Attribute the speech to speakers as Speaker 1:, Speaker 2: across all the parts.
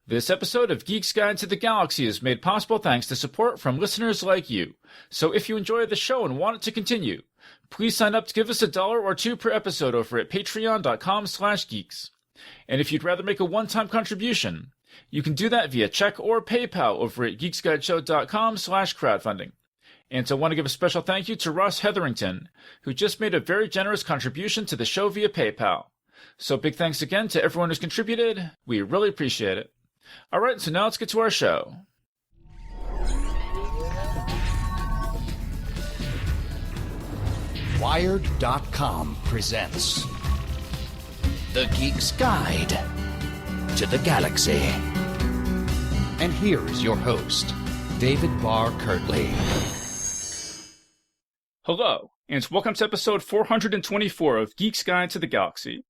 Speaker 1: This episode of Geek's Guide to the Galaxy is made possible thanks to support from listeners like you. So if you enjoy the show and want it to continue, please sign up to give us $1 or $2 per episode over at patreon.com/geeks. And if you'd rather make a one-time contribution, you can do that via check or PayPal over at geeksguideshow.com/crowdfunding. And I want to give a special thank you to Ross Hetherington, who just made a very generous contribution to the show via PayPal. So big thanks again to everyone who's contributed. We really appreciate it. All right, so now let's get to our show.
Speaker 2: Wired.com presents The Geek's Guide to the Galaxy. And here is your host, David Barr Kirtley.
Speaker 1: Hello, and welcome to episode 424 of Geek's Guide to the Galaxy.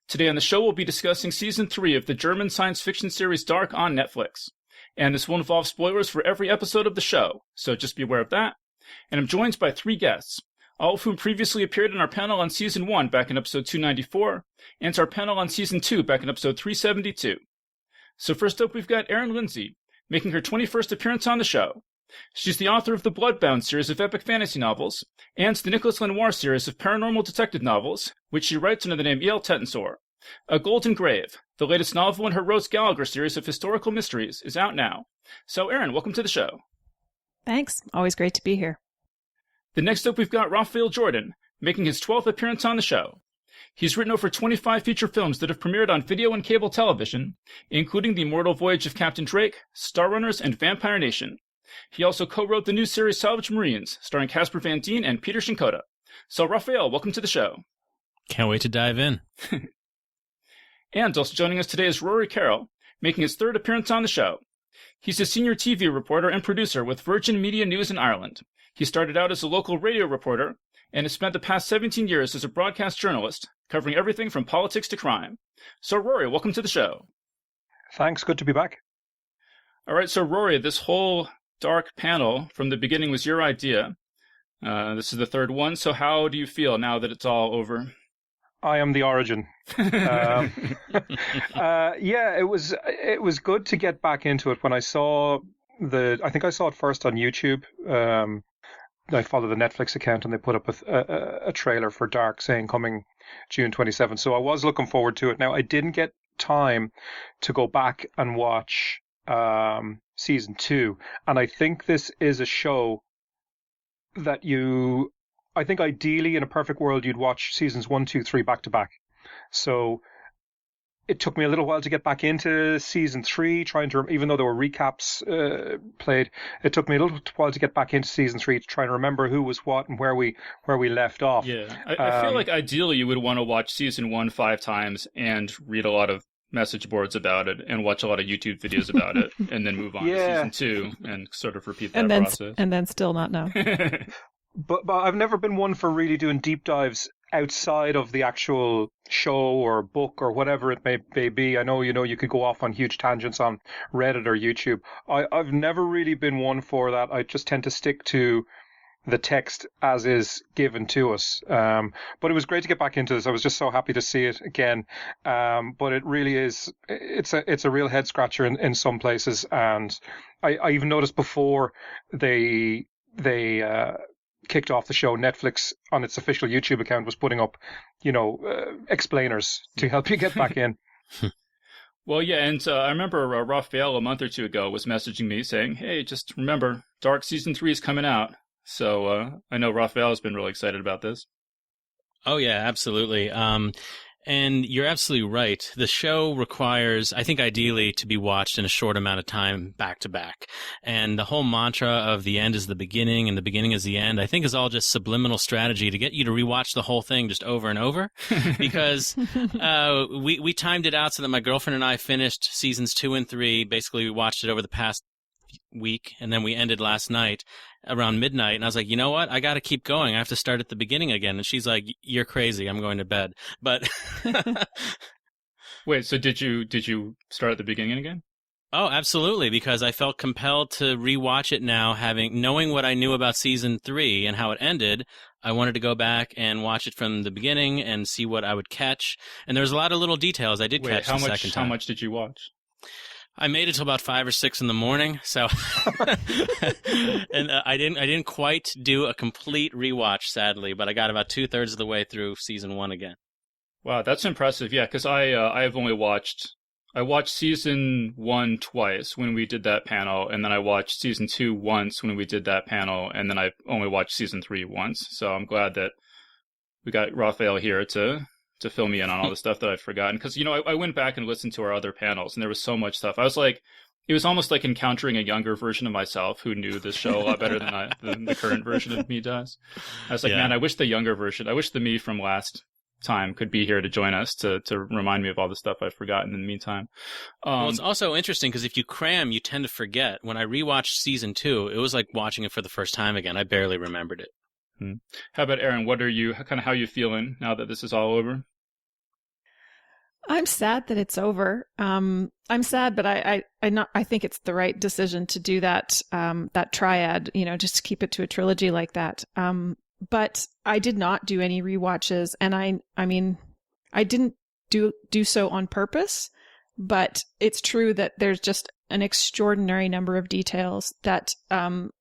Speaker 1: Today on the show, we'll be discussing Season 3 of the German science fiction series Dark on Netflix. And this will involve spoilers for every episode of the show, so just be aware of that. And I'm joined by 3 guests, all of whom previously appeared in our panel on Season 1 back in episode 294, and our panel on Season 2 back in episode 372. So first up, we've got Erin Lindsey, making her 21st appearance on the show. She's the author of the Bloodbound series of epic fantasy novels, and the Nicholas Lenoir series of paranormal detective novels, which she writes under the name E.L. Tettensor. A Golden Grave, the latest novel in her Rose Gallagher series of historical mysteries, is out now. So Erin, welcome to the show.
Speaker 3: Thanks. Always great to be here.
Speaker 1: The next up, we've got Rafael Jordan, making his 12th appearance on the show. He's written over 25 feature films that have premiered on video and cable television, including The Immortal Voyage of Captain Drake, Star Runners, and Vampire Nation. He also co-wrote the new series Salvage Marines, starring Casper Van Dien and Peter Shinkota. So, Raphael, welcome to the show.
Speaker 4: Can't wait to dive in.
Speaker 1: And also joining us today is Ruairi Carroll, making his 3rd appearance on the show. He's a senior TV reporter and producer with Virgin Media News in Ireland. He started out as a local radio reporter and has spent the past 17 years as a broadcast journalist, covering everything from politics to crime. So, Ruairi, welcome to the show.
Speaker 5: Thanks, good to be back.
Speaker 1: All right, so Ruairi, this whole Dark panel from the beginning was your idea. This is the 3rd one, so how do you feel now that it's all over?
Speaker 5: I am the origin. Yeah, it was good to get back into it. When I saw I think I saw it first on YouTube. I follow the Netflix account and they put up a trailer for Dark saying coming June 27th. So I was looking forward to it. Now, I didn't get time to go back and watch Season 2, and I think this is a show that I think ideally in a perfect world you'd watch Seasons 1, 2, 3 back to back. So it took me a little while to get back into Season 3, even though there were recaps played, it took me a little while to get back into Season 3 to try and remember who was what and where we left off.
Speaker 1: Yeah, I feel like ideally you would want to watch Season 1 5 times and read a lot of message boards about it and watch a lot of YouTube videos about it and then move on to Season 2 and sort of repeat that process.
Speaker 3: And then still not know.
Speaker 5: But I've never been one for really doing deep dives outside of the actual show or book or whatever it may be. I know, you could go off on huge tangents on Reddit or YouTube. I've never really been one for that. I just tend to stick to the text as is given to us. But it was great to get back into this. I was just so happy to see it again. But it really is, it's a real head scratcher in some places. And I even noticed before they kicked off the show, Netflix on its official YouTube account was putting up, explainers to help you get back in.
Speaker 1: Well, yeah, and I remember Raphael a month or 2 ago was messaging me saying, hey, just remember, Dark Season 3 is coming out. So I know Raphael has been really excited about this.
Speaker 4: Oh, yeah, absolutely. And you're absolutely right. The show requires, I think, ideally to be watched in a short amount of time back to back. And the whole mantra of the end is the beginning and the beginning is the end, I think is all just subliminal strategy to get you to rewatch the whole thing just over and over. Because we timed it out so that my girlfriend and I finished Seasons 2 and 3. Basically, we watched it over the past week, and then we ended last night around midnight, and I was like, you know what? I got to keep going. I have to start at the beginning again. And she's like, you're crazy. I'm going to bed. But
Speaker 1: wait, so did you start at the beginning again?
Speaker 4: Oh, absolutely, because I felt compelled to rewatch it now, knowing what I knew about Season 3 and how it ended. I wanted to go back and watch it from the beginning and see what I would catch. And there's a lot of little details I did catch the second time.
Speaker 1: How much did you watch?
Speaker 4: I made it till about 5 or 6 in the morning, so and I didn't quite do a complete rewatch, sadly, but I got about 2/3 of the way through season 1 again.
Speaker 1: Wow, that's impressive. Yeah, because I have only watched season 1 twice when we did that panel, and then I watched season 2 once when we did that panel, and then I only watched season 3 once. So I'm glad that we got Raphael here to fill me in on all the stuff that I've forgotten. Because, I went back and listened to our other panels, and there was so much stuff. I was like, it was almost like encountering a younger version of myself who knew this show a lot better than the current version of me does. I was like, man, I wish the me from last time could be here to join us to remind me of all the stuff I've forgotten in the meantime.
Speaker 4: Well, it's also interesting because if you cram, you tend to forget. When I rewatched season 2, it was like watching it for the first time again. I barely remembered it.
Speaker 1: How about Erin? How are you feeling now that this is all over?
Speaker 3: I'm sad that it's over. I'm sad, but I think it's the right decision to do that triad, just to keep it to a trilogy like that. But I did not do any rewatches, and I mean, I didn't do so on purpose, but it's true that there's just an extraordinary number of details that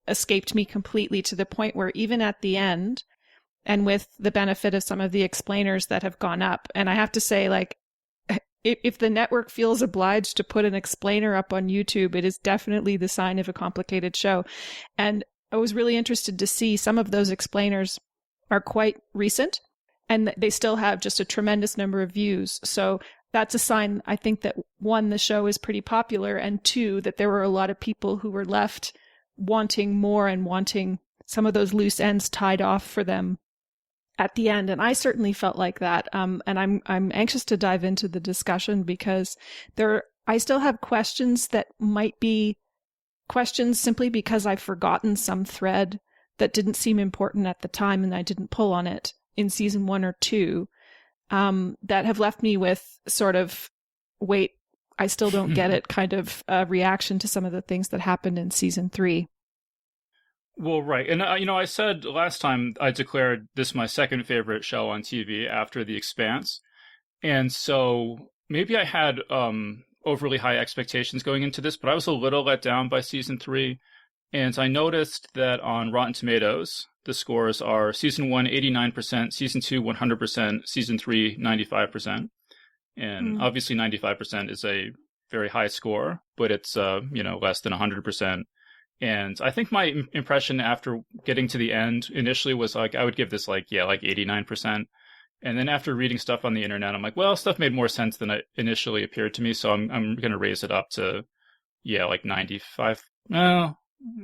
Speaker 3: escaped me completely, to the point where even at the end, and with the benefit of some of the explainers that have gone up, and I have to say, like, if the network feels obliged to put an explainer up on YouTube, it is definitely the sign of a complicated show. And I was really interested to see some of those explainers are quite recent, and they still have just a tremendous number of views. So that's a sign, I think, that 1, the show is pretty popular, and 2, that there were a lot of people who were left wanting more and wanting some of those loose ends tied off for them at the end. And I certainly felt like that. And I'm anxious to dive into the discussion, because I still have questions that might be questions simply because I've forgotten some thread that didn't seem important at the time and I didn't pull on it in season 1 or 2, that have left me with sort of, wait, I still don't get it kind of reaction to some of the things that happened in season 3.
Speaker 1: Well, right. And, I said last time I declared this my second favorite show on TV after The Expanse. And so maybe I had overly high expectations going into this, but I was a little let down by season 3. And I noticed that on Rotten Tomatoes, the scores are season 1, 89%, season 2, 100%, season 3, 95%. And obviously 95% is a very high score, but it's, less than 100%. And I think my impression after getting to the end initially was like, I would give this like 89%. And then after reading stuff on the internet, I'm like, well, stuff made more sense than it initially appeared to me. So I'm going to raise it up to, like 95. Well,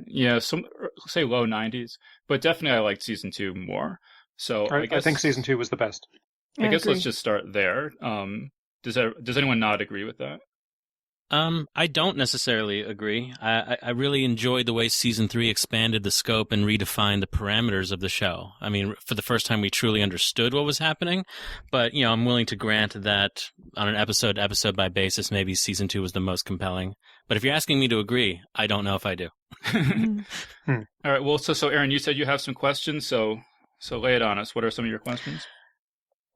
Speaker 1: yeah, say low 90s. But definitely I liked season 2 more. So I think
Speaker 5: season 2 was the best.
Speaker 1: I guess let's just start there. Does anyone not agree with that?
Speaker 4: I don't necessarily agree. I really enjoyed the way season 3 expanded the scope and redefined the parameters of the show. I mean, for the first time, we truly understood what was happening. But, I'm willing to grant that on an episode by basis, maybe season 2 was the most compelling. But if you're asking me to agree, I don't know if I do.
Speaker 1: All right. Well, so Erin, you said you have some questions. So lay it on us. What are some of your questions?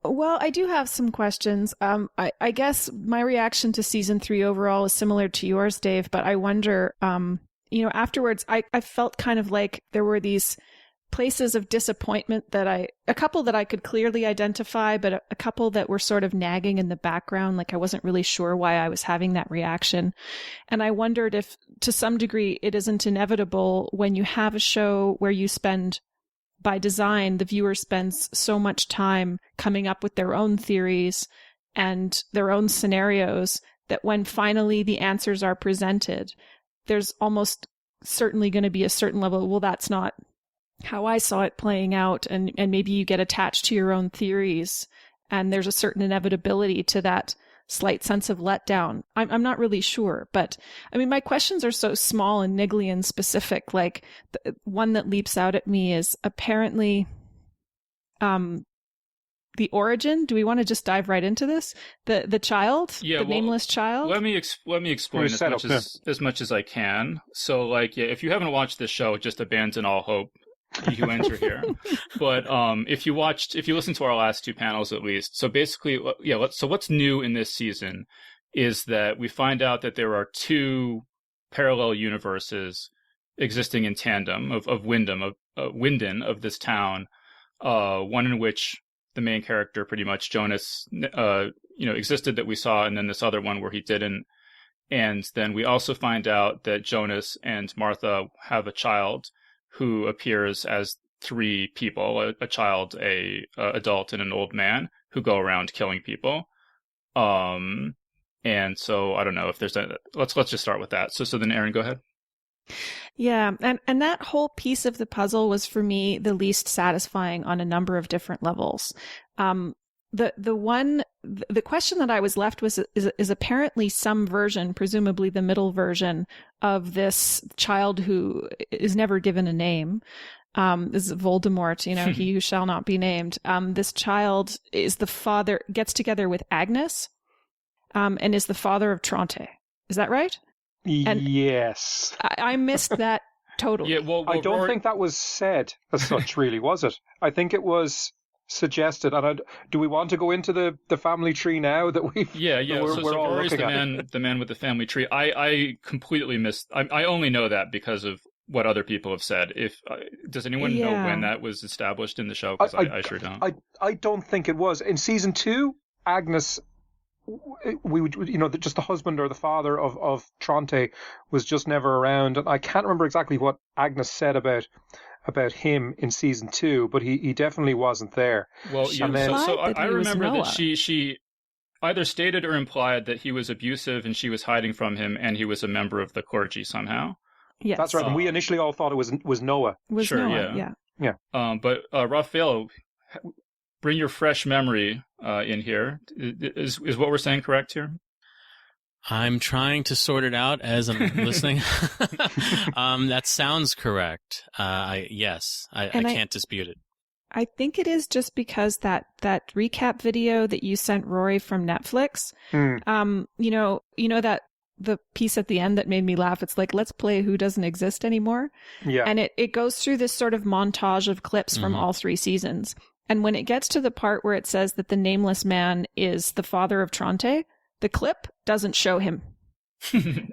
Speaker 3: Well, I do have some questions. I guess my reaction to season 3 overall is similar to yours, Dave, but I wonder, afterwards, I felt kind of like there were these places of disappointment a couple that I could clearly identify, but a couple that were sort of nagging in the background, like I wasn't really sure why I was having that reaction. And I wondered if, to some degree, it isn't inevitable when you have a show where you spend, by design, the viewer spends so much time coming up with their own theories and their own scenarios that when finally the answers are presented, there's almost certainly going to be a certain level, well, that's not how I saw it playing out. And maybe you get attached to your own theories, and there's a certain inevitability to that slight sense of letdown. I'm not really sure, but I mean, my questions are so small and niggly and specific. Like the one that leaps out at me is apparently the origin. Do we want to just dive right into this? The child, nameless child.
Speaker 1: Let me explain as much as I can. So, if you haven't watched this show, just abandon all hope. You enter here, but if you listen to our last 2 panels at least, so basically, so what's new in this season is that we find out that there are two parallel universes existing in tandem of Winden, of this town. One in which the main character, pretty much Jonas, existed, that we saw, and then this other one where he didn't. And then we also find out that Jonas and Martha have a child who appears as three people: a child, a adult, and an old man, who go around killing people. And so I don't know if there's let's just start with that. So then Erin, go ahead.
Speaker 3: Yeah, and that whole piece of the puzzle was for me the least satisfying on a number of different levels. The question that I was left with is apparently some version, presumably the middle version, of this child who is never given a name. This is Voldemort, he who shall not be named. This child is the father, gets together with Agnes, and is the father of Tronte. Is that right? And
Speaker 5: yes.
Speaker 3: I missed that totally.
Speaker 1: Yeah, well,
Speaker 5: I don't think that was said as such, really, was it? I think it was suggested. And do we want to go into the family tree now that we've?
Speaker 1: Yeah.
Speaker 5: We're all
Speaker 1: Rory's
Speaker 5: looking
Speaker 1: the man with the family tree. I completely missed. I only know that because of what other people have said. If does anyone know when that was established in the show? Because I sure don't.
Speaker 5: I don't think it was in season 2. Agnes, we would, just the husband or the father of Tronte was just never around, and I can't remember exactly what Agnes said about him in season 2, but he definitely wasn't there.
Speaker 1: Well, yeah, so I remember that she either stated or implied that he was abusive and she was hiding from him, and he was a member of the clergy somehow.
Speaker 3: Yes,
Speaker 5: that's right. And we initially all thought it was Noah.
Speaker 1: Sure,
Speaker 3: Noah,
Speaker 1: yeah. But Raphael, bring your fresh memory in here. Is what we're saying correct here?
Speaker 4: I'm trying to sort it out as I'm listening. That sounds correct. I can't dispute it.
Speaker 3: I think it is just because that recap video that you sent Rory from Netflix, that the piece at the end that made me laugh, it's like, let's play Who Doesn't Exist Anymore. Yeah. And it goes through this sort of montage of clips from all 3 seasons. And when it gets to the part where it says that the nameless man is the father of Tronte, the clip doesn't show him.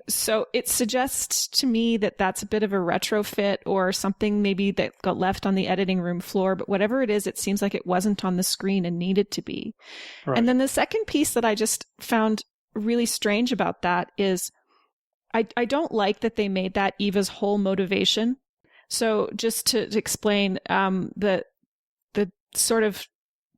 Speaker 3: So it suggests to me that that's a bit of a retrofit or something maybe that got left on the editing room floor. But whatever it is, it seems like it wasn't on the screen and needed to be. Right. And then the second piece that I just found really strange about that is I don't like that they made that Eva's whole motivation. So just to explain, the sort of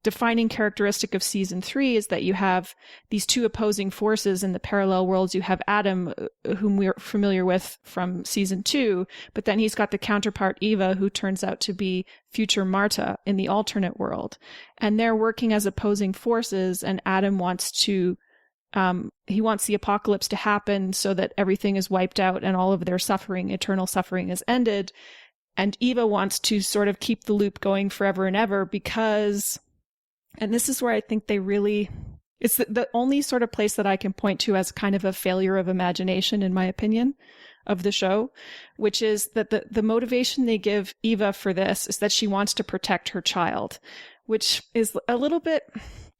Speaker 3: defining characteristic of season 3 is that you have these two opposing forces in the parallel worlds. You have Adam, whom we're familiar with from season 2, but then he's got the counterpart Eva, who turns out to be future Marta in the alternate world. And they're working as opposing forces, and Adam wants to he wants the apocalypse to happen so that everything is wiped out and all of their suffering, eternal suffering, is ended. And Eva wants to sort of keep the loop going forever and ever because, and this is where I think it's the only sort of place that I can point to as kind of a failure of imagination, in my opinion, of the show, which is that the motivation they give Eva for this is that she wants to protect her child, which is a little bit,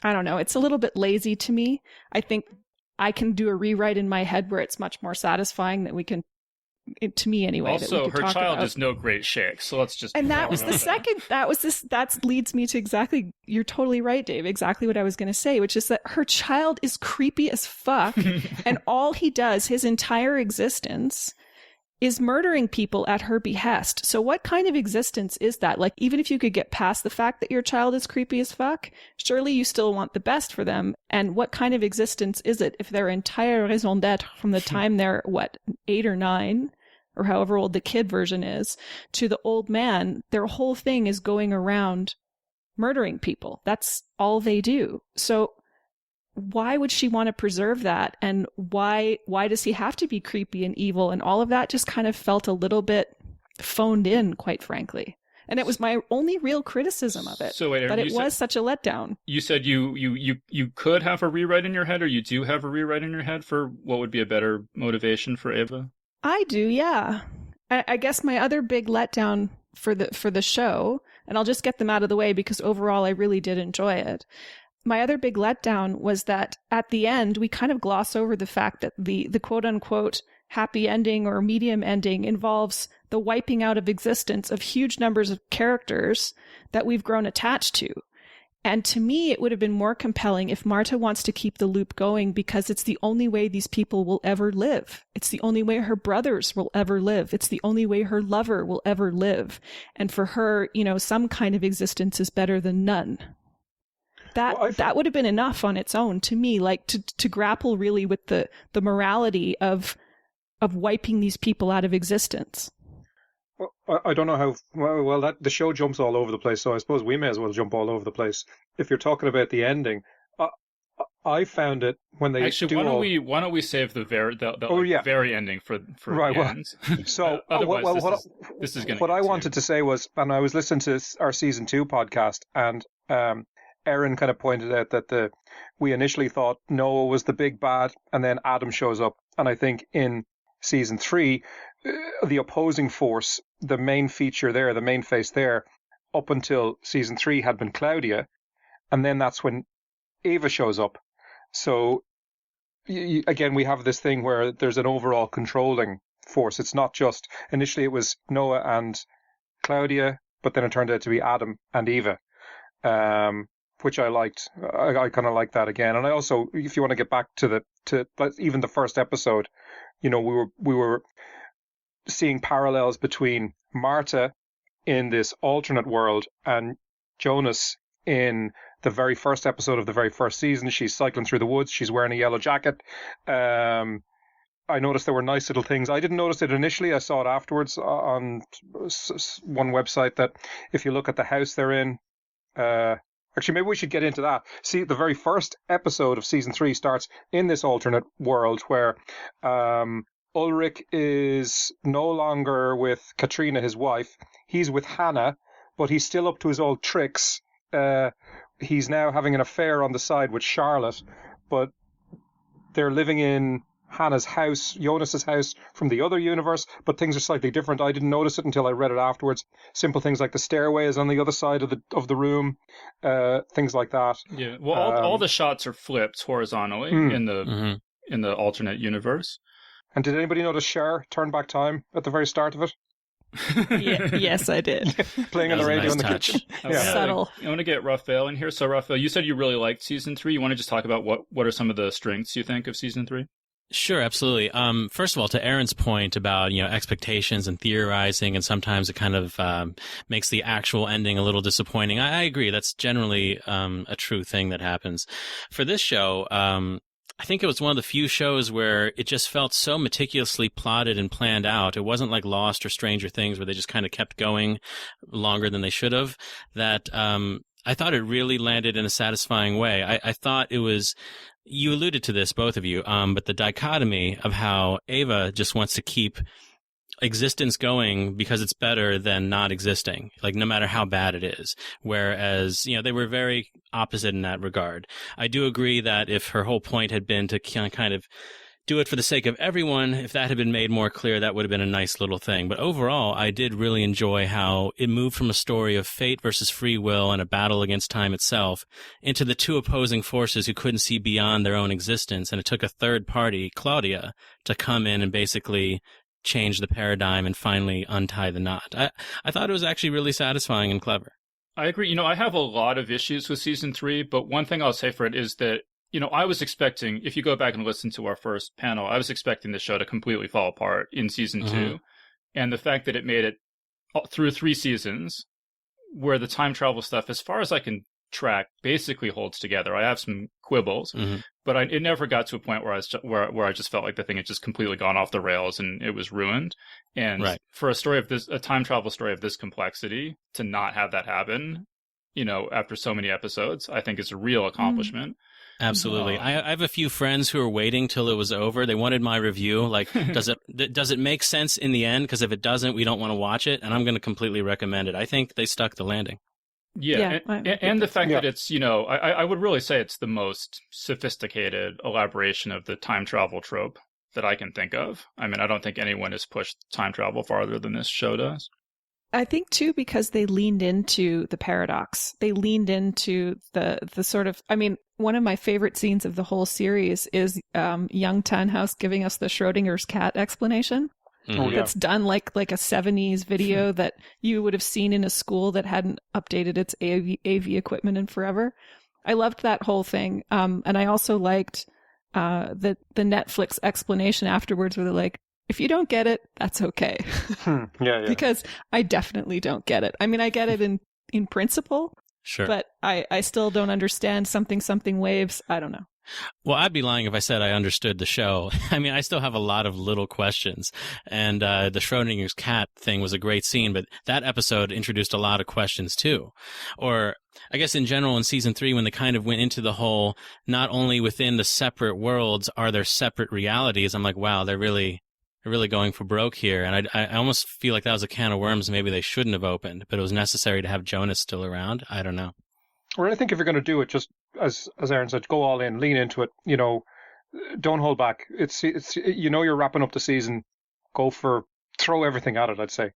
Speaker 3: I don't know, it's a little bit lazy to me. I think I can do a rewrite in my head where it's much more satisfying that we can, to me anyway.
Speaker 1: Also, her child is no great shake, so let's just.
Speaker 3: And that was the second. That leads me to exactly. You're totally right, Dave. Exactly what I was going to say, which is that her child is creepy as fuck, and all he does, his entire existence, is murdering people at her behest. So what kind of existence is that? Like, even if you could get past the fact that your child is creepy as fuck, surely you still want the best for them. And what kind of existence is it if their entire raison d'etre from the time they're, 8 or 9, or however old the kid version is, to the old man, their whole thing is going around murdering people. That's all they do. So why would she want to preserve that? And why does he have to be creepy and evil? And all of that just kind of felt a little bit phoned in, quite frankly. And it was my only real criticism of it.
Speaker 1: So wait,
Speaker 3: that it was such a letdown.
Speaker 1: You said you could have a rewrite in your head, or you do have a rewrite in your head for what would be a better motivation for Eva?
Speaker 3: I do, yeah. I guess my other big letdown for the show, and I'll just get them out of the way because overall I really did enjoy it, my other big letdown was that at the end, we kind of gloss over the fact that the quote unquote happy ending or medium ending involves the wiping out of existence of huge numbers of characters that we've grown attached to. And to me, it would have been more compelling if Marta wants to keep the loop going because it's the only way these people will ever live. It's the only way her brothers will ever live. It's the only way her lover will ever live. And for her, some kind of existence is better than none. That would have been enough on its own to me, like to grapple really with the morality of wiping these people out of existence.
Speaker 5: Well, I don't know how well that the show jumps all over the place, so I suppose we may as well jump all over the place. If you're talking about the ending, I found it when they
Speaker 1: actually. Why don't we save the very ending for
Speaker 5: right?
Speaker 1: The
Speaker 5: Well,
Speaker 1: end.
Speaker 5: so
Speaker 1: this is going.
Speaker 5: What I wanted to say was, and I was listening to our season 2 podcast, and Erin kind of pointed out that we initially thought Noah was the big bad, and then Adam shows up, and I think in season 3. The opposing force, the main feature there, the main face there, up until season 3 had been Claudia, and then that's when Ava shows up. So again, we have this thing where there's an overall controlling force. It's not just initially it was Noah and Claudia, but then it turned out to be Adam and Eva, which I liked. I kind of like that again. And I also, if you want to get back to even the first episode, we were seeing parallels between Marta in this alternate world and Jonas in the very first episode of the very first season. She's cycling through the woods. She's wearing a yellow jacket. I noticed there were nice little things. I didn't notice it initially. I saw it afterwards on one website that if you look at the house they're in, actually, maybe we should get into that. See, the very first episode of season 3 starts in this alternate world where Ulrich is no longer with Katrina, his wife. He's with Hannah, but he's still up to his old tricks. He's now having an affair on the side with Charlotte, but they're living in Hannah's house, Jonas's house from the other universe, but things are slightly different. I didn't notice it until I read it afterwards. Simple things like the stairway is on the other side of the room, things like that.
Speaker 1: Yeah, well, all the shots are flipped horizontally in the alternate universe.
Speaker 5: And did anybody notice Cher turn back time at the very start of it?
Speaker 3: Yes, I did.
Speaker 5: Playing on the radio in the kitchen.
Speaker 3: Yeah. Subtle.
Speaker 1: I want to get Raphael in here. So, Raphael, you said you really liked season 3. You want to just talk about what are some of the strengths you think of season 3?
Speaker 4: Sure, absolutely. First of all, to Erin's point about, expectations and theorizing, and sometimes it kind of makes the actual ending a little disappointing. I agree. That's generally a true thing that happens. For this show, I think it was one of the few shows where it just felt so meticulously plotted and planned out. It wasn't like Lost or Stranger Things where they just kind of kept going longer than they should have. That I thought it really landed in a satisfying way. I thought it was, you alluded to this, both of you, but the dichotomy of how Ava just wants to keep existence going because it's better than not existing, like no matter how bad it is. Whereas, they were very opposite in that regard. I do agree that if her whole point had been to kind of do it for the sake of everyone, if that had been made more clear, that would have been a nice little thing. But overall, I did really enjoy how it moved from a story of fate versus free will and a battle against time itself into the two opposing forces who couldn't see beyond their own existence. And it took a third party, Claudia, to come in and basically change the paradigm and finally untie the knot. I thought it was actually really satisfying and clever.
Speaker 1: I agree. I have a lot of issues with season 3, but one thing I'll say for it is that, I was expecting, if you go back and listen to our first panel, I was expecting the show to completely fall apart in season 2. And the fact that it made it through 3 seasons, where the time travel stuff, as far as I can track, basically holds together. I have some quibbles, but it never got to a point where I just felt like the thing had just completely gone off the rails and it was ruined. And for a time travel story of this complexity, to not have that happen, after so many episodes, I think is a real accomplishment.
Speaker 4: Absolutely. I have a few friends who are waiting till it was over. They wanted my review. Like, does it make sense in the end? Because if it doesn't, we don't want to watch it. And I'm going to completely recommend it. I think they stuck the landing.
Speaker 1: Yeah, and the fact that it's, I would really say it's the most sophisticated elaboration of the time travel trope that I can think of. I mean, I don't think anyone has pushed time travel farther than this show does.
Speaker 3: I think too, because they leaned into the paradox. They leaned into the sort of, I mean, one of my favorite scenes of the whole series is young Tannhaus giving us the Schrodinger's cat explanation.
Speaker 5: Oh, yeah.
Speaker 3: That's done like a 70s video that you would have seen in a school that hadn't updated its AV equipment in forever. I loved that whole thing. And I also liked the Netflix explanation afterwards where they're like, if you don't get it, that's okay.
Speaker 5: Yeah.
Speaker 3: Because I definitely don't get it. I mean, I get it in principle,
Speaker 4: Sure.
Speaker 3: but I still don't understand something waves. I don't know.
Speaker 4: Well, I'd be lying if I said I understood the show. I mean, I still have a lot of little questions. And the Schrodinger's cat thing was a great scene, but that episode introduced a lot of questions too. Or I guess in general in season 3, when they kind of went into the whole, not only within the separate worlds are there separate realities, I'm like, wow, they're really going for broke here. And I almost feel like that was a can of worms maybe they shouldn't have opened, but it was necessary to have Jonas still around. I don't know.
Speaker 5: Or I think if you're going to do it, just as Erin said, go all in, lean into it. You know, don't hold back. It's you know, you're wrapping up the season. Throw everything at it, I'd say.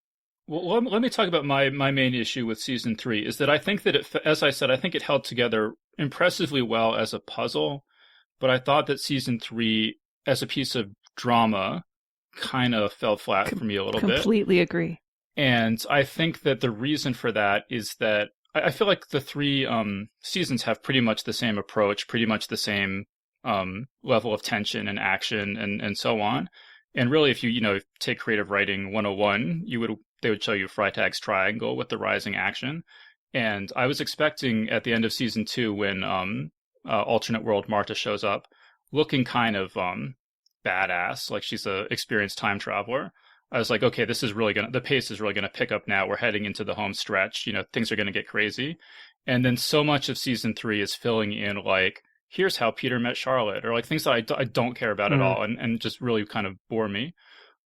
Speaker 1: Well, let me talk about my main issue with season 3 is that I think that as I said, I think it held together impressively well as a puzzle, but I thought that season 3 as a piece of drama kind of fell flat for me a little bit.
Speaker 3: Completely agree.
Speaker 1: And I think that the reason for that is that I feel like the 3 seasons have pretty much the same approach, pretty much the same level of tension and action and so on. And really, if you take creative writing 101, they would show you Freytag's triangle with the rising action. And I was expecting at the end of season 2 when alternate world Marta shows up, looking kind of badass, like she's a experienced time traveler. I was like, okay, the pace is really gonna pick up now. We're heading into the home stretch. Things are gonna get crazy. And then so much of season 3 is filling in like, here's how Peter met Charlotte, or like things that I don't care about at all, and just really kind of bore me.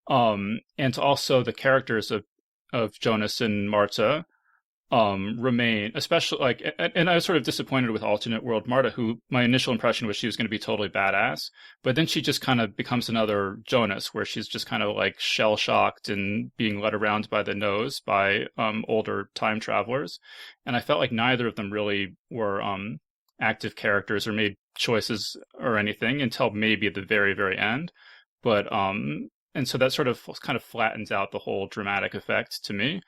Speaker 1: And also the characters of Jonas and Marta remain, especially like, and I was sort of disappointed with alternate world Marta, who my initial impression was she was going to be totally badass, but then she just kind of becomes another Jonas, where she's just kind of like shell shocked and being led around by the nose by older time travelers, and I felt like neither of them really were active characters or made choices or anything until maybe at the very, very end, but and so that sort of kind of flattens out the whole dramatic effect to me.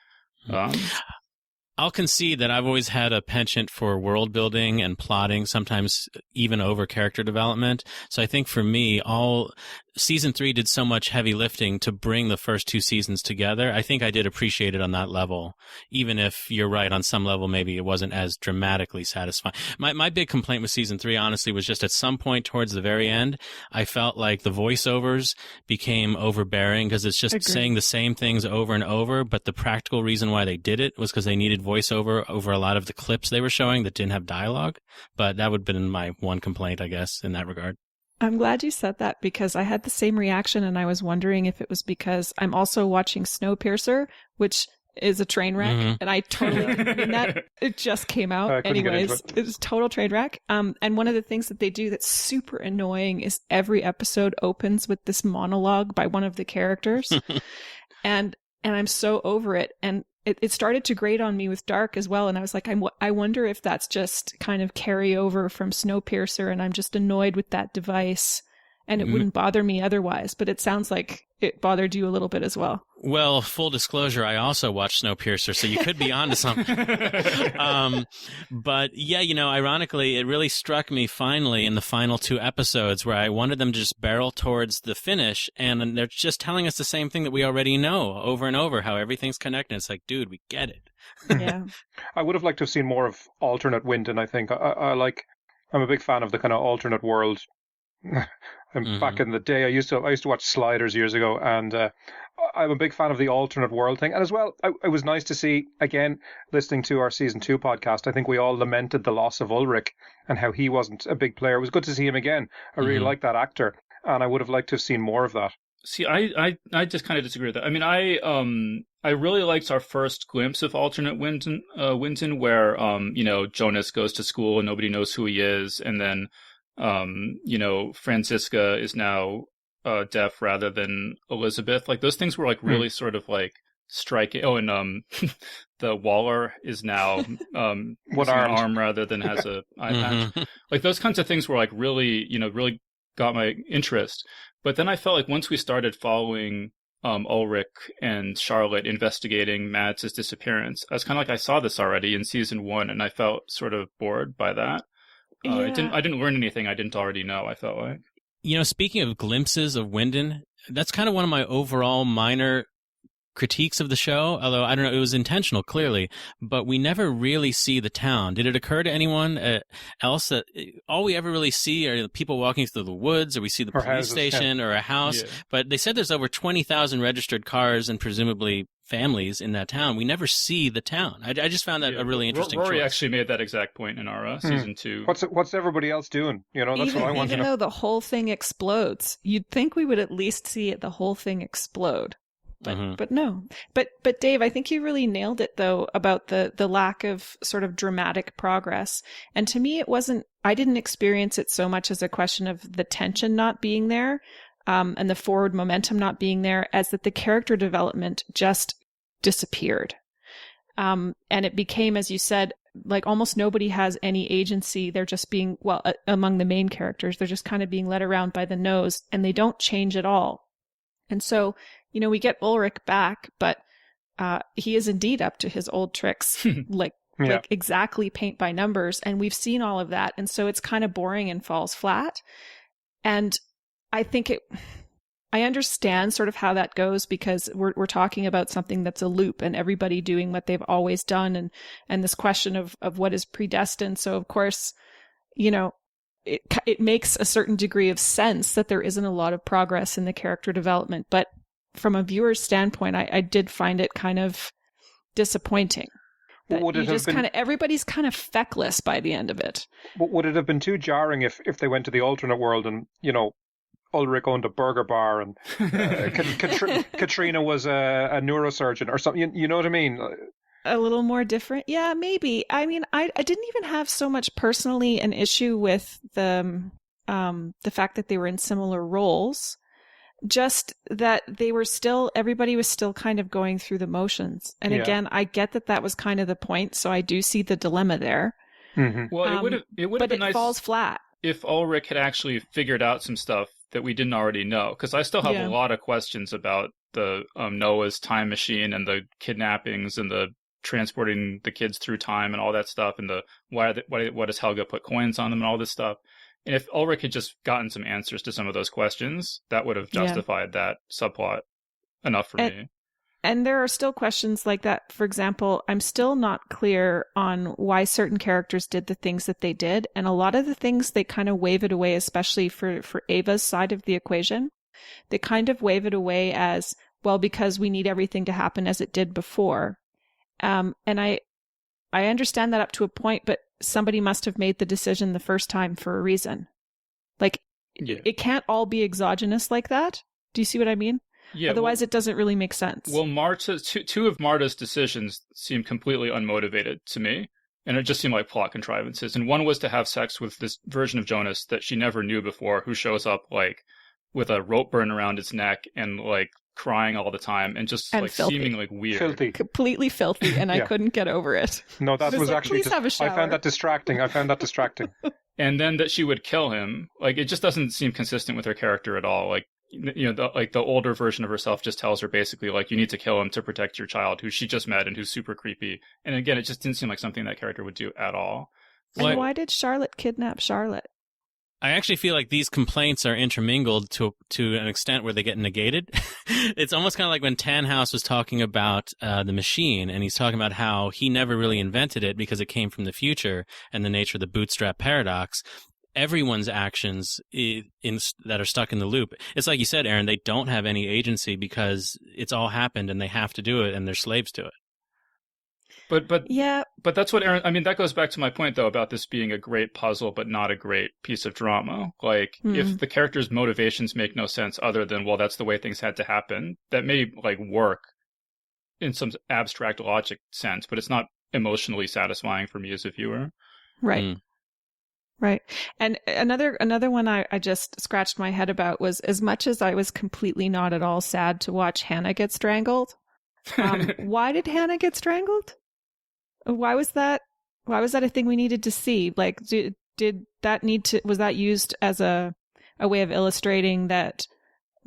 Speaker 4: I'll concede that I've always had a penchant for world building and plotting, sometimes even over character development. So I think for me, season 3 did so much heavy lifting to bring the first 2 seasons together. I think I did appreciate it on that level, even if you're right, on some level, maybe it wasn't as dramatically satisfying. My big complaint with season 3, honestly, was just at some point towards the very end, I felt like the voiceovers became overbearing because it's just saying the same things over and over, but the practical reason why they did it was because they needed voiceover over a lot of the clips they were showing that didn't have dialogue. But that would have been my one complaint, I guess, in that regard.
Speaker 3: I'm glad you said that because I had the same reaction and I was wondering if it was because I'm also watching Snowpiercer, which is a train wreck, and I totally didn't mean that. It just came out. Anyways, it was a total train wreck. And one of the things that they do that's super annoying is every episode opens with this monologue by one of the characters. and I'm so over it. And it started to grate on me with Dark as well. And I was like, I wonder if that's just kind of carryover from Snowpiercer and I'm just annoyed with that device and it wouldn't bother me otherwise. But it sounds like it bothered you a little bit as well.
Speaker 4: Well, full disclosure, I also watched Snowpiercer, so you could be onto something. But yeah, ironically, it really struck me finally in the final 2 episodes where I wanted them to just barrel towards the finish, and they're just telling us the same thing that we already know over and over, how everything's connected. It's like, dude, we get it.
Speaker 3: Yeah.
Speaker 5: I would have liked to have seen more of alternate Winton, I think. I'm a big fan of the kind of alternate world. And back in the day, I used to watch Sliders years ago, and I'm a big fan of the alternate world thing. And as well, it was nice to see, again, listening to our season 2 podcast, I think we all lamented the loss of Ulrich and how he wasn't a big player. It was good to see him again. I really like that actor, and I would have liked to have seen more of that.
Speaker 1: See, I just kind of disagree with that. I mean, I really liked our first glimpse of alternate Winton, where Jonas goes to school and nobody knows who he is, and then Franziska is now deaf rather than Elizabeth. Like those things were like really sort of like striking. Oh, and the Waller is now using an arm rather than has a eye patch. Like those kinds of things were like really, really got my interest. But then I felt like once we started following Ulrich and Charlotte investigating Mads' disappearance, I was kind of like, I saw this already in season 1, and I felt sort of bored by that. I didn't learn anything I didn't already know, I felt like.
Speaker 4: Speaking of glimpses of Winden, that's kind of one of my overall minor critiques of the show, although I don't know, it was intentional, clearly, but we never really see the town. Did it occur to anyone else that all we ever really see are people walking through the woods, or we see the police station or a house? Yeah. But they said there's over 20,000 registered cars and presumably families in that town. We never see the town. I just found that a really interesting
Speaker 1: Ruairi
Speaker 4: choice.
Speaker 1: actually made that exact point in our season 2.
Speaker 5: What's everybody else doing? That's what I want to know.
Speaker 3: Even though the whole thing explodes, you'd think we would at least see the whole thing explode. But no. But Dave, I think you really nailed it though about the lack of sort of dramatic progress. And to me, I didn't experience it so much as a question of the tension not being there, and the forward momentum not being there, as that the character development just disappeared. And it became, as you said, like almost nobody has any agency. They're just being, among the main characters, they're just kind of being led around by the nose, and they don't change at all. And so, we get Ulrich back, but he is indeed up to his old tricks, like exactly paint by numbers. And we've seen all of that. And so it's kind of boring and falls flat. And I think I understand sort of how that goes, because we're talking about something that's a loop and everybody doing what they've always done. And this question of what is predestined. So of course, it makes a certain degree of sense that there isn't a lot of progress in the character development. But from a viewer's standpoint, I did find it kind of disappointing. Everybody's kind of feckless by the end of it.
Speaker 5: Would it have been too jarring if they went to the alternate world and, Ulrich owned a burger bar and Katrina was a neurosurgeon or something? You know what I mean?
Speaker 3: A little more different? Yeah, maybe. I mean, I didn't even have so much personally an issue with the fact that they were in similar roles. Just that everybody was still kind of going through the motions. And again, I get that was kind of the point. So I do see the dilemma there.
Speaker 5: Mm-hmm.
Speaker 1: Well, it would have been nice.
Speaker 3: But it falls flat.
Speaker 1: If Ulrich had actually figured out some stuff that we didn't already know. Because I still have a lot of questions about the Noah's time machine and the kidnappings and the transporting the kids through time and all that stuff. And why does Helga put coins on them and all this stuff. And if Ulrich had just gotten some answers to some of those questions, that would have justified that subplot enough for me.
Speaker 3: And there are still questions like that. For example, I'm still not clear on why certain characters did the things that they did. And a lot of the things they kind of wave it away, especially for Ava's side of the equation. They kind of wave it away as, well, because we need everything to happen as it did before. And I understand that up to a point, but somebody must have made the decision the first time for a reason. Like, it can't all be exogenous like that. Do you see what I mean? Yeah. Otherwise, it doesn't really make sense.
Speaker 1: Well, two of Marta's decisions seem completely unmotivated to me, and it just seemed like plot contrivances. And one was to have sex with this version of Jonas that she never knew before, who shows up like with a rope burn around its neck and like crying all the time and just like filthy. Seeming like weird.
Speaker 5: Filthy.
Speaker 3: Completely filthy, and I couldn't get over it.
Speaker 5: No, that was
Speaker 3: like,
Speaker 5: actually
Speaker 3: have a shower.
Speaker 5: I found that distracting.
Speaker 1: And then that she would kill him. Like, it just doesn't seem consistent with her character at all. Like, the older version of herself just tells her basically like, you need to kill him to protect your child, who she just met and who's super creepy. And again, it just didn't seem like something that character would do at all.
Speaker 3: And why did Charlotte kidnap Charlotte?
Speaker 4: I actually feel like these complaints are intermingled to an extent where they get negated. It's almost kind of like when Tannhaus was talking about the machine, and he's talking about how he never really invented it because it came from the future and the nature of the bootstrap paradox. Everyone's actions that are stuck in the loop. It's like you said, Erin, they don't have any agency because it's all happened and they have to do it and they're slaves to it.
Speaker 1: But that's what Erin, I mean, that goes back to my point though about this being a great puzzle but not a great piece of drama. Like, if the character's motivations make no sense other than, well, that's the way things had to happen, that may like work in some abstract logic sense, but it's not emotionally satisfying for me as a viewer.
Speaker 3: Right. Right. And another one I just scratched my head about was, as much as I was completely not at all sad to watch Hannah get strangled, Why did Hannah get strangled? Why was that a thing we needed to see? Like, did that was that used as a way of illustrating that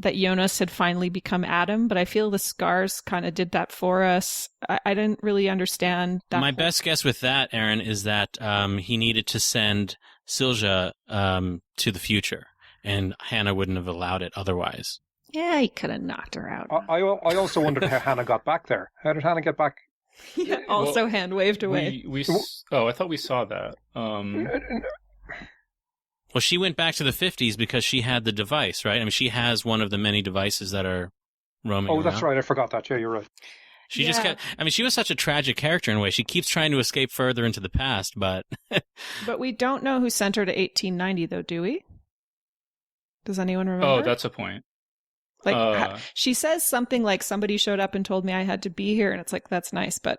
Speaker 3: Jonas had finally become Adam? But I feel the scars kind of did that for us. I didn't really understand that.
Speaker 4: My best guess with that, Erin, is that he needed to send Silja to the future, and Hannah wouldn't have allowed it otherwise.
Speaker 3: Yeah, he could have knocked her out.
Speaker 5: I also wondered how Hannah got back there. How did Hannah get back?
Speaker 3: Yeah, also hand waved away.
Speaker 1: I thought we saw that.
Speaker 4: Well, she went back to the 50s because she had the device, right? I mean, she has one of the many devices that are roaming around.
Speaker 5: That's right. I forgot that. Yeah, you're right.
Speaker 4: She just kept... I mean, she was such a tragic character in a way. She keeps trying to escape further into the past, but...
Speaker 3: But we don't know who sent her to 1890, though, do we? Does anyone remember?
Speaker 1: Oh, that's a point.
Speaker 3: Like, she says something like, somebody showed up and told me I had to be here, and it's like, that's nice, but...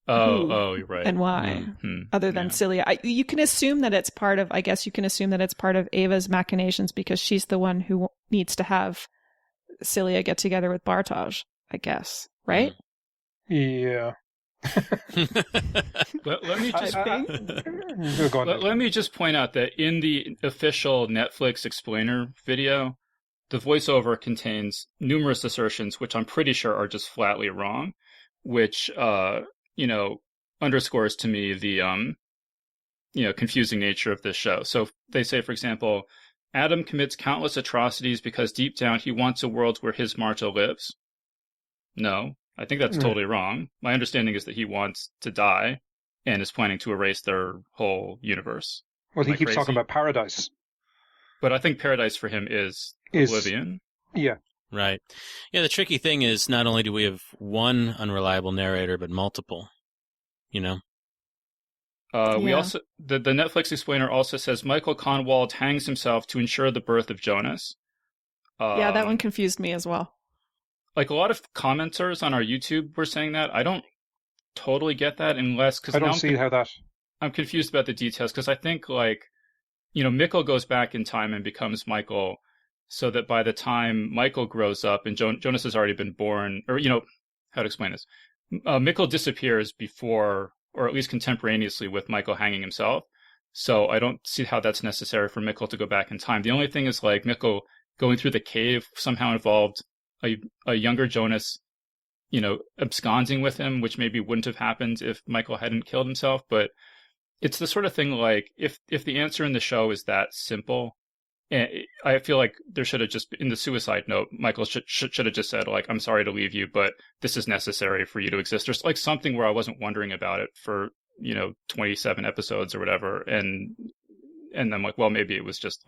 Speaker 1: you're right.
Speaker 3: And why?
Speaker 1: Mm-hmm.
Speaker 3: Other than Celia. You can assume that it's part of, Ava's machinations because she's the one who needs to have Celia get together with Bartosz, I guess. Right?
Speaker 5: Yeah.
Speaker 1: Let me just point out that in the official Netflix explainer video, the voiceover contains numerous assertions which I'm pretty sure are just flatly wrong, which underscores to me the confusing nature of this show. So they say, for example, Adam commits countless atrocities because deep down he wants a world where his Marta lives. No, I think that's totally wrong. My understanding is that he wants to die and is planning to erase their whole universe.
Speaker 5: Well, he keeps talking about paradise.
Speaker 1: But I think paradise for him is oblivion. Yeah.
Speaker 4: Right. Yeah, the tricky thing is not only do we have one unreliable narrator, but multiple,
Speaker 1: We also, the Netflix explainer also says Michael Kahnwald hangs himself to ensure the birth of Jonas.
Speaker 3: Yeah, that one confused me as well.
Speaker 1: Like a lot of commenters on our YouTube were saying that. I don't totally get that unless...
Speaker 5: I don't see how that...
Speaker 1: I'm confused about the details because I think Mikkel goes back in time and becomes Michael so that by the time Michael grows up and Jonas has already been born, or, how to explain this? Mikkel disappears before, or at least contemporaneously with Michael hanging himself. So I don't see how that's necessary for Mikkel to go back in time. The only thing is Mikkel going through the cave somehow involved a younger Jonas, absconding with him, which maybe wouldn't have happened if Michael hadn't killed himself. But it's the sort of thing if the answer in the show is that simple, I feel like there should have just, in the suicide note, Michael should have just said, I'm sorry to leave you, but this is necessary for you to exist. There's something where I wasn't wondering about it for, 27 episodes or whatever. And I'm like, well, maybe it was just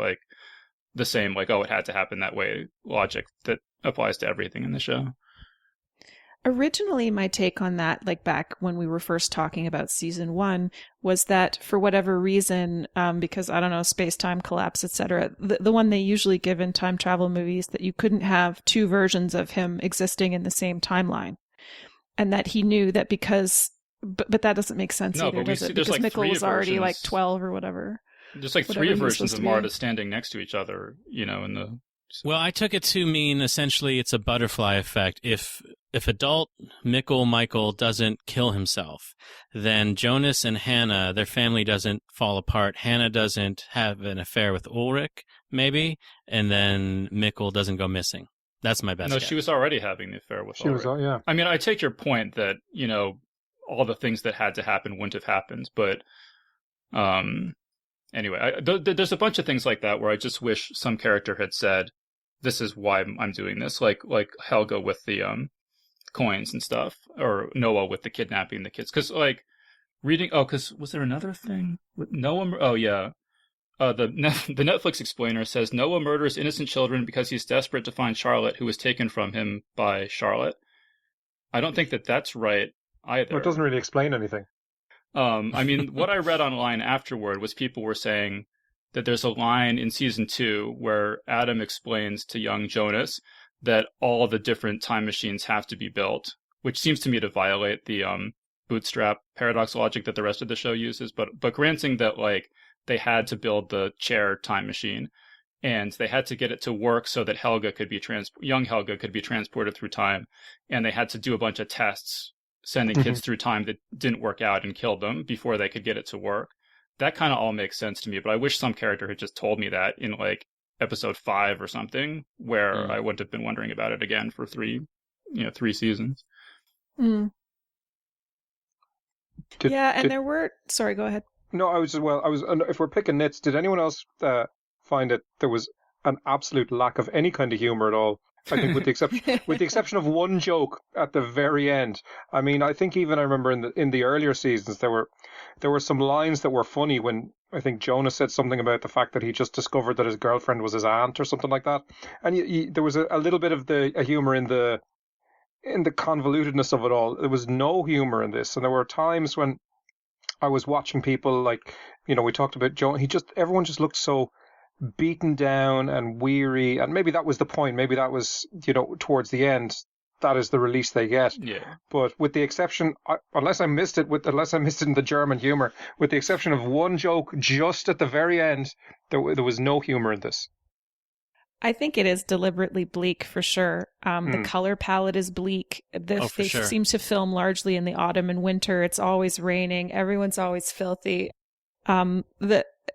Speaker 1: the same, it had to happen that way logic that applies to everything in the show.
Speaker 3: Originally, my take on that, back when we were first talking about season 1, was that for whatever reason, because, I don't know, space-time collapse, etc., the one they usually give in time travel movies, that you couldn't have two versions of him existing in the same timeline. And that he knew that because... But that doesn't make sense either, does it? Because Mikkel was already 12 or whatever.
Speaker 1: There's three versions of Marta standing next to each other, in the...
Speaker 4: Well, I took it to mean essentially it's a butterfly effect. If adult Michael doesn't kill himself, then Jonas and Hannah, their family doesn't fall apart. Hannah doesn't have an affair with Ulrich, maybe, and then Mikkel doesn't go missing. That's my best guess.
Speaker 1: She was already having the affair with Ulrich.
Speaker 5: Yeah.
Speaker 1: I mean, I take your point that, all the things that had to happen wouldn't have happened, but anyway, there's a bunch of things like that where I just wish some character had said, this is why I'm doing this, like Helga with the coins and stuff, or Noah with the kidnapping the kids. Because because was there another thing with Noah? Oh yeah, the Netflix explainer says Noah murders innocent children because he's desperate to find Charlotte, who was taken from him by Charlotte. I don't think that's right either.
Speaker 5: Well, it doesn't really explain anything.
Speaker 1: I mean, what I read online afterward was people were saying that there's a line in season 2 where Adam explains to young Jonas that all the different time machines have to be built, which seems to me to violate the bootstrap paradox logic that the rest of the show uses. But granting that they had to build the chair time machine, and they had to get it to work so that young Helga could be transported through time, and they had to do a bunch of tests sending kids through time that didn't work out and killed them before they could get it to work. That kind of all makes sense to me, but I wish some character had just told me that in like episode 5 or something, where I wouldn't have been wondering about it again for 3 seasons.
Speaker 3: There were. Sorry, go ahead.
Speaker 5: No, if we're picking nits, did anyone else find that there was an absolute lack of any kind of humor at all? I think with the exception of one joke at the very end. I mean, I think even I remember in the earlier seasons there were some lines that were funny when I think Jonah said something about the fact that he just discovered that his girlfriend was his aunt or something like that, and there was a little bit of a humor in the convolutedness of it all. There was no humor in this, and there were times when I was watching people like, we talked about Jonah. Everyone just looked so beaten down and weary, and maybe that was the point. Maybe that was, towards the end, that is the release they get.
Speaker 1: Yeah.
Speaker 5: But with the exception, unless I missed it in the German humor, with the exception of one joke just at the very end, there was no humor in this.
Speaker 3: I think it is deliberately bleak for sure. The color palette is bleak. They seem to film largely in the autumn and winter. It's always raining. Everyone's always filthy.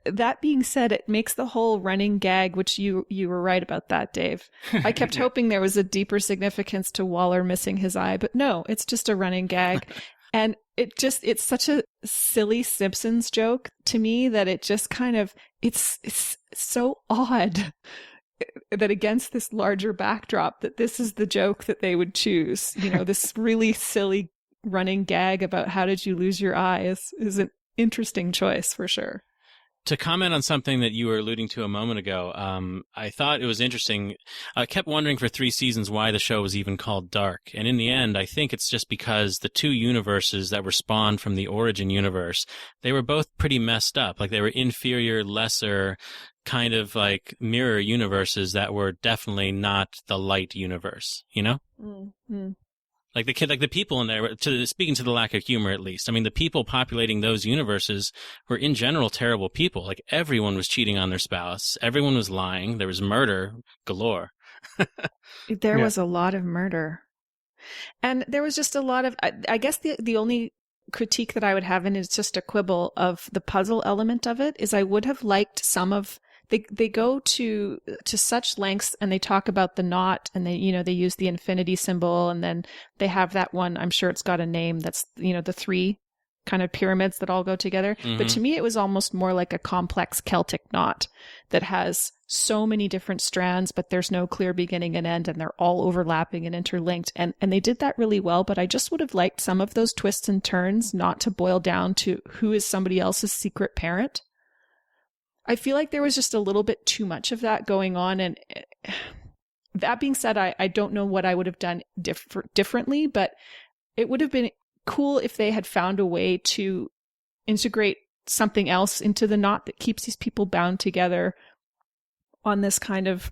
Speaker 3: That being said, it makes the whole running gag, which you were right about that, Dave. I kept hoping there was a deeper significance to Waller missing his eye, but no, it's just a running gag. And it's such a silly Simpsons joke to me that it just kind of, it's so odd that against this larger backdrop that this is the joke that they would choose. This really silly running gag about how did you lose your eye is an interesting choice for sure.
Speaker 4: To comment on something that you were alluding to a moment ago, I thought it was interesting. I kept wondering for 3 seasons why the show was even called Dark. And in the end, I think it's just because the 2 universes that were spawned from the origin universe, they were both pretty messed up. Like they were inferior, lesser, kind of like mirror universes that were definitely not the light universe,
Speaker 3: Mm-hmm.
Speaker 4: Like the people in there, speaking to the lack of humor at least, I mean, the people populating those universes were in general terrible people. Like everyone was cheating on their spouse. Everyone was lying. There was murder galore.
Speaker 3: There was a lot of murder. And there was just a lot of, I guess the only critique that I would have, and it's just a quibble of the puzzle element of it, is I would have liked some of, they go to such lengths and they talk about the knot and they use the infinity symbol, and then they have that one, I'm sure it's got a name, that's the 3 kind of pyramids that all go together. Mm-hmm. But to me it was almost more like a complex Celtic knot that has so many different strands, but there's no clear beginning and end, and they're all overlapping and interlinked, and they did that really well. But I just would have liked some of those twists and turns not to boil down to who is somebody else's secret parent. I feel like there was just a little bit too much of that going on. And that being said, I don't know what I would have done differently, but it would have been cool if they had found a way to integrate something else into the knot that keeps these people bound together on this kind of,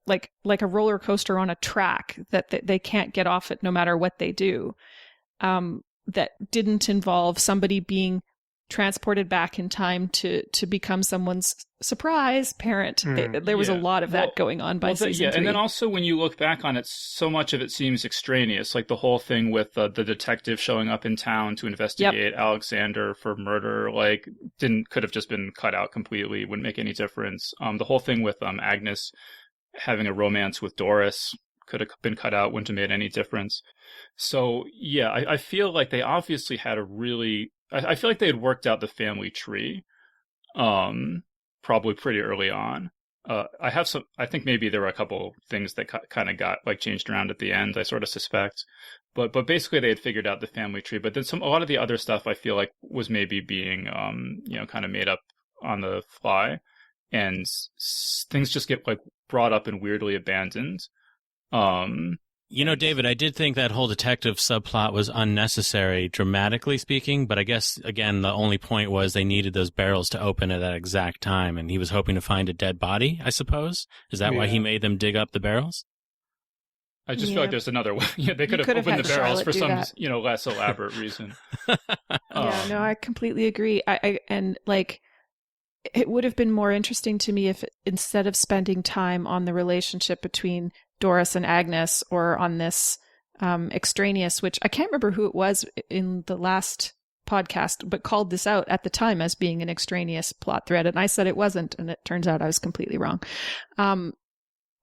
Speaker 3: like a roller coaster on a track that they can't get off it no matter what they do. That didn't involve somebody being transported back in time to become someone's surprise parent. There was a lot of that going on by season 3.
Speaker 1: And then also when you look back on it, so much of it seems extraneous, like the whole thing with the detective showing up in town to investigate Alexander for murder, like could have just been cut out completely, wouldn't make any difference. The whole thing with Agnes having a romance with Doris could have been cut out, wouldn't have made any difference. So I feel like they obviously had I feel like they had worked out the family tree, probably pretty early on. I think maybe there were a couple things that kind of got like changed around at the end, I sort of suspect. But basically they had figured out the family tree. But then a lot of the other stuff I feel like was maybe being, kind of made up on the fly. And things just get like brought up and weirdly abandoned.
Speaker 4: David, I did think that whole detective subplot was unnecessary, dramatically speaking, but I guess, again, the only point was they needed those barrels to open at that exact time, and he was hoping to find a dead body, I suppose? Is that why he made them dig up the barrels?
Speaker 1: I just feel like there's another way. They could have opened the barrels for some, less elaborate reason.
Speaker 3: I completely agree. it would have been more interesting to me if instead of spending time on the relationship between Doris and Agnes or on this extraneous, which I can't remember who it was in the last podcast, but called this out at the time as being an extraneous plot thread. And I said it wasn't. And it turns out I was completely wrong.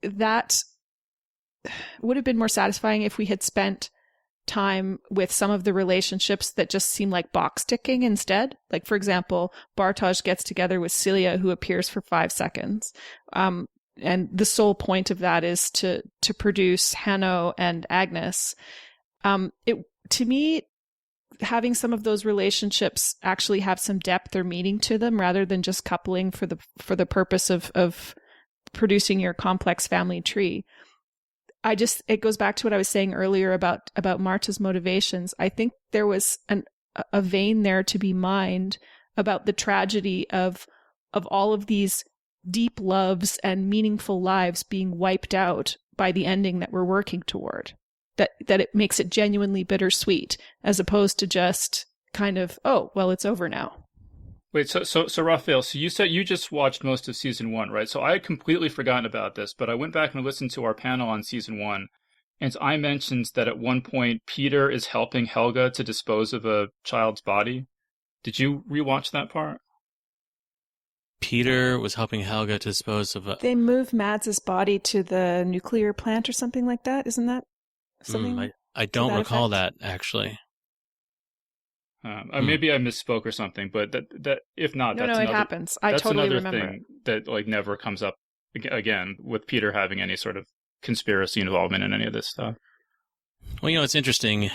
Speaker 3: That would have been more satisfying if we had spent time with some of the relationships that just seem like box ticking instead. Like, for example, Bartosz gets together with Celia, who appears for 5 seconds. And the sole point of that is to produce Hanno and Agnes. To me, having some of those relationships actually have some depth or meaning to them rather than just coupling for the purpose of producing your complex family tree. It goes back to what I was saying earlier about Marta's motivations. I think there was a vein there to be mined about the tragedy of all of these deep loves and meaningful lives being wiped out by the ending that we're working toward. That it makes it genuinely bittersweet, as opposed to just kind of, oh, well, it's over now.
Speaker 1: Wait, so Raphael, so you said you just watched most of season 1, right? So I had completely forgotten about this, but I went back and listened to our panel on season 1, and I mentioned that at one point Peter is helping Helga to dispose of a child's body. Did you rewatch that part?
Speaker 4: Peter was helping Helga to dispose of a...
Speaker 3: They move Mads' body to the nuclear plant or something like that, isn't that something?
Speaker 4: I don't recall that, actually.
Speaker 1: Maybe I misspoke or something, but that if not,
Speaker 3: no,
Speaker 1: that's
Speaker 3: it happens. I totally remember. That's another thing that never comes up again with Peter having any sort of conspiracy involvement in any of this stuff.
Speaker 4: Well, it's interesting.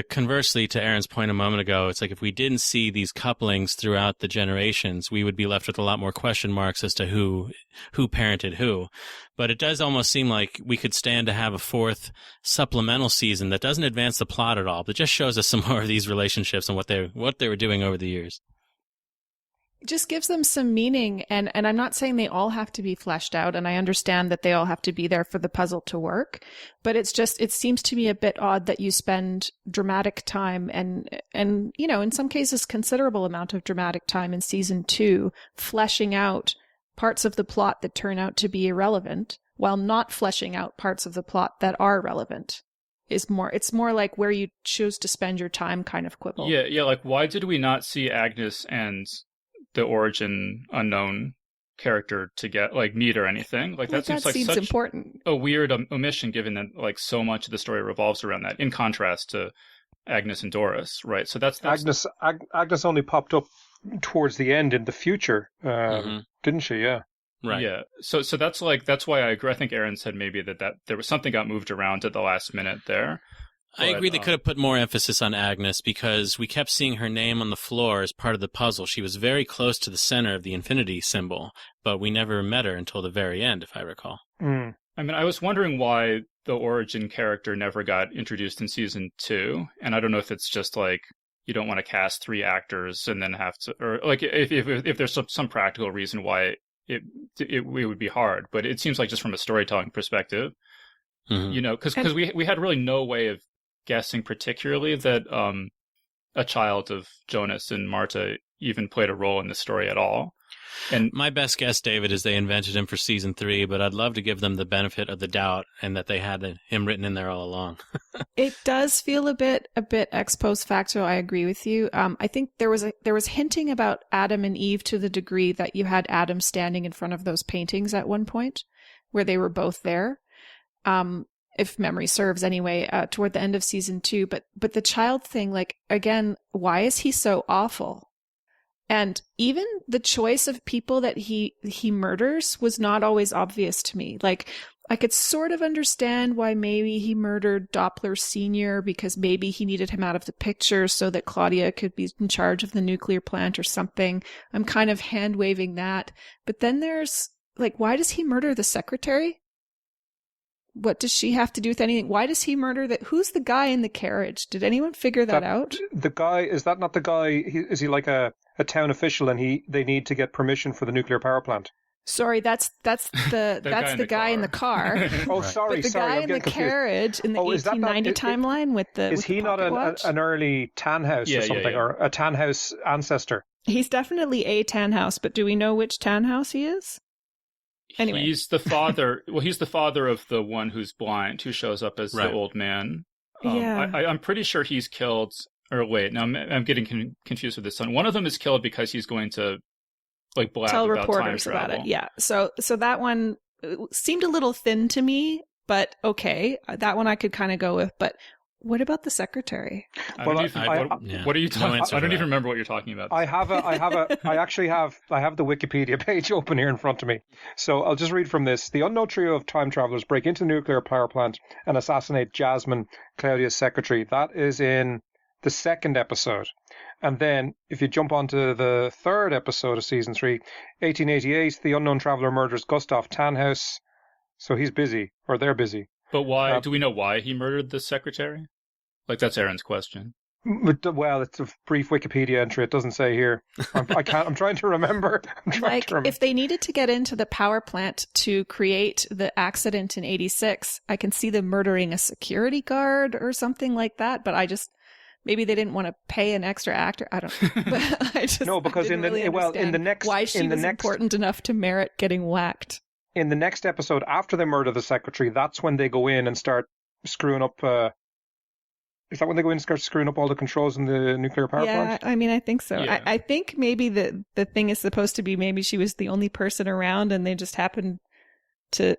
Speaker 4: Conversely to Erin's point a moment ago, it's like if we didn't see these couplings throughout the generations, we would be left with a lot more question marks as to who parented who. But it does almost seem like we could stand to have a 4th supplemental season that doesn't advance the plot at all, but just shows us some more of these relationships and what they were doing over the years.
Speaker 3: Just gives them some meaning, and I'm not saying they all have to be fleshed out, and I understand that they all have to be there for the puzzle to work, but it seems to me a bit odd that you spend dramatic time and in some cases considerable amount of dramatic time in season 2 fleshing out parts of the plot that turn out to be irrelevant while not fleshing out parts of the plot that are relevant. It's more like where you choose to spend your time kind of quibble.
Speaker 1: Yeah, like why did we not see Agnes and the origin unknown character to meet or anything? Like that seems such
Speaker 3: important.
Speaker 1: A weird omission, given that like so much of the story revolves around that, in contrast to Agnes and Doris, right? So that's...
Speaker 5: Agnes only popped up towards the end in the future, didn't she? Yeah.
Speaker 4: Right.
Speaker 1: Yeah. So that's why I agree. I think Erin said maybe that there was something got moved around at the last minute there.
Speaker 4: I agree they could have put more emphasis on Agnes because we kept seeing her name on the floor as part of the puzzle. She was very close to the center of the infinity symbol, but we never met her until the very end, if I recall.
Speaker 5: Mm.
Speaker 1: I mean, I was wondering why the origin character never got introduced in season 2, and I don't know if it's just like you don't want to cast 3 actors and then have to, or like if there's some practical reason why it would be hard, but it seems like just from a storytelling perspective, because we had really no way of guessing particularly that a child of Jonas and Marta even played a role in the story at all. And
Speaker 4: my best guess, David, is they invented him for season 3, but I'd love to give them the benefit of the doubt and that they had him written in there all along.
Speaker 3: It does feel a bit ex post facto. I agree with you. I think there was hinting about Adam and Eve to the degree that you had Adam standing in front of those paintings at one point where they were both there. If memory serves anyway, toward the end of season 2. But the child thing, like, again, why is he so awful? And even the choice of people that he murders was not always obvious to me. Like, I could sort of understand why maybe he murdered Doppler Sr. because maybe he needed him out of the picture so that Claudia could be in charge of the nuclear plant or something. I'm kind of hand-waving that. But then there's, like, why does he murder the secretary? What does she have to do with anything? Why does he murder that? Who's the guy in the carriage? Did anyone figure that out?
Speaker 5: The guy, is that not the guy? Is he like a town official and they need to get permission for the nuclear power plant?
Speaker 3: Sorry, that's the guy in the car.
Speaker 5: Oh, sorry,
Speaker 3: but the guy in the carriage in the 1890 timeline with the
Speaker 5: is he not an early Tannhaus or something, or a Tannhaus ancestor?
Speaker 3: He's definitely a Tannhaus, but do we know which Tannhaus he is? Anyway.
Speaker 1: He's the father. Well, he's the father of the one who's blind, who shows up as the old man.
Speaker 3: Yeah.
Speaker 1: I'm pretty sure he's killed. Or wait, now I'm getting confused with his son. One of them is killed because he's going to like blab
Speaker 3: tell
Speaker 1: about
Speaker 3: reporters
Speaker 1: time
Speaker 3: about
Speaker 1: travel.
Speaker 3: it. Yeah. So that one seemed a little thin to me, but okay, that one I could kind of go with. But what about the secretary?
Speaker 1: What are you talking about? I don't even remember what you're talking about.
Speaker 5: I have the Wikipedia page open here in front of me. So I'll just read from this. The unknown trio of time travelers break into the nuclear power plant and assassinate Jasmine, Claudia's secretary. That is in the second episode. And then if you jump onto the third episode of season 3, 1888, the unknown traveler murders Gustav Tannhaus. So he's busy, or they're busy.
Speaker 1: But why? Do we know why he murdered the secretary? Like, that's Erin's question.
Speaker 5: Well, it's a brief Wikipedia entry. It doesn't say here. I'm trying to remember.
Speaker 3: If they needed to get into the power plant to create the accident in 86, I can see them murdering a security guard or something like that. But maybe they didn't want to pay an extra actor. I don't know. But
Speaker 5: because in the next
Speaker 3: why she was important enough to merit getting whacked.
Speaker 5: In the next episode, after they murder the secretary, that's when they go in and start screwing up. Is that when they go in and start screwing up all the controls in the nuclear power plant?
Speaker 3: Yeah, I mean, I think so.
Speaker 1: Yeah.
Speaker 3: I think maybe the thing is supposed to be maybe she was the only person around and they just happened to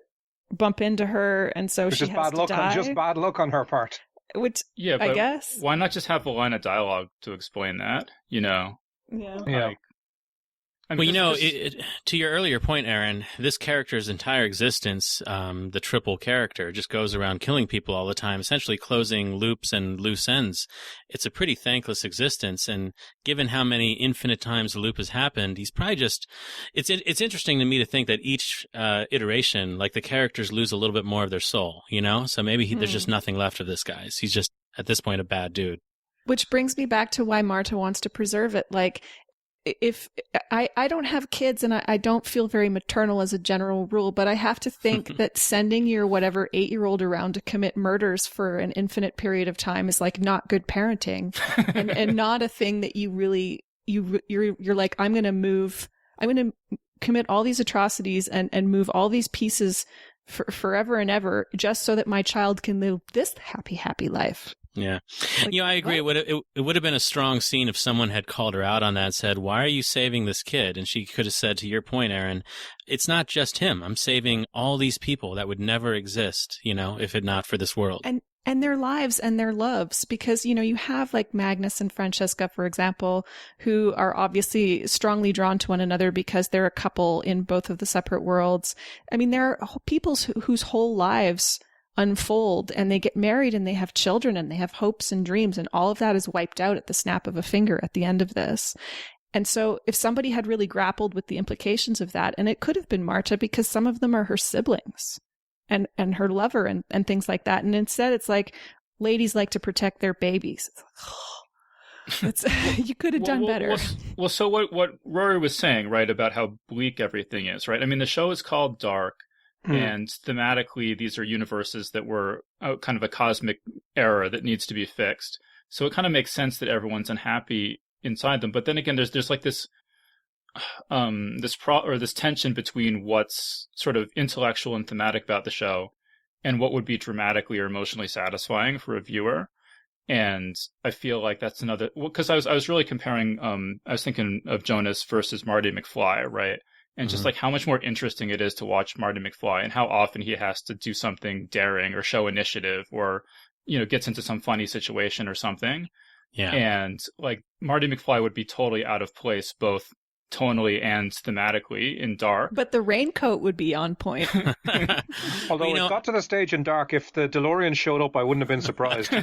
Speaker 3: bump into her, and so she has to die.
Speaker 5: Just bad luck on her part.
Speaker 3: Which,
Speaker 1: yeah,
Speaker 3: I guess.
Speaker 1: Why not just have a line of dialogue to explain that? You know?
Speaker 3: Yeah.
Speaker 4: To your earlier point, Erin, this character's entire existence, the triple character, just goes around killing people all the time, essentially closing loops and loose ends. It's a pretty thankless existence, and given how many infinite times the loop has happened, he's probably just... It's interesting to me to think that each iteration, like the characters lose a little bit more of their soul, you know? So maybe there's just nothing left of this guy. He's just, at this point, a bad dude.
Speaker 3: Which brings me back to why Marta wants to preserve it. Like, if I don't have kids and I don't feel very maternal as a general rule, but I have to think that sending your whatever 8-year-old around to commit murders for an infinite period of time is like not good parenting and not a thing that you really, you're like, I'm going to commit all these atrocities and move all these pieces for forever and ever just so that my child can live this happy life.
Speaker 4: Yeah. I agree. It would have been a strong scene if someone had called her out on that and said, why are you saving this kid? And she could have said, to your point, Erin, it's not just him. I'm saving all these people that would never exist, if it not for this world.
Speaker 3: And their lives and their loves, because, you have like Magnus and Francesca, for example, who are obviously strongly drawn to one another because they're a couple in both of the separate worlds. I mean, there are people whose whole lives unfold and they get married and they have children and they have hopes and dreams, and all of that is wiped out at the snap of a finger at the end of this. And so if somebody had really grappled with the implications of that, and it could have been Marta because some of them are her siblings and her lover and things like that. And instead it's like ladies like to protect their babies. You could have done better.
Speaker 1: Well, so what Rory was saying, right, about how bleak everything is, right? I mean, the show is called Dark. And thematically, these are universes that were kind of a cosmic error that needs to be fixed. So it kind of makes sense that everyone's unhappy inside them. But then again, there's like this this tension between what's sort of intellectual and thematic about the show and what would be dramatically or emotionally satisfying for a viewer. And I feel like that's another, because I was really comparing, I was thinking of Jonas versus Marty McFly, right? And just like how much more interesting it is to watch Marty McFly and how often he has to do something daring or show initiative or, gets into some funny situation or something.
Speaker 4: Yeah.
Speaker 1: And like Marty McFly would be totally out of place, both tonally and thematically in Dark.
Speaker 3: But the raincoat would be on point.
Speaker 5: Although it got to the stage in Dark, if the DeLorean showed up, I wouldn't have been surprised.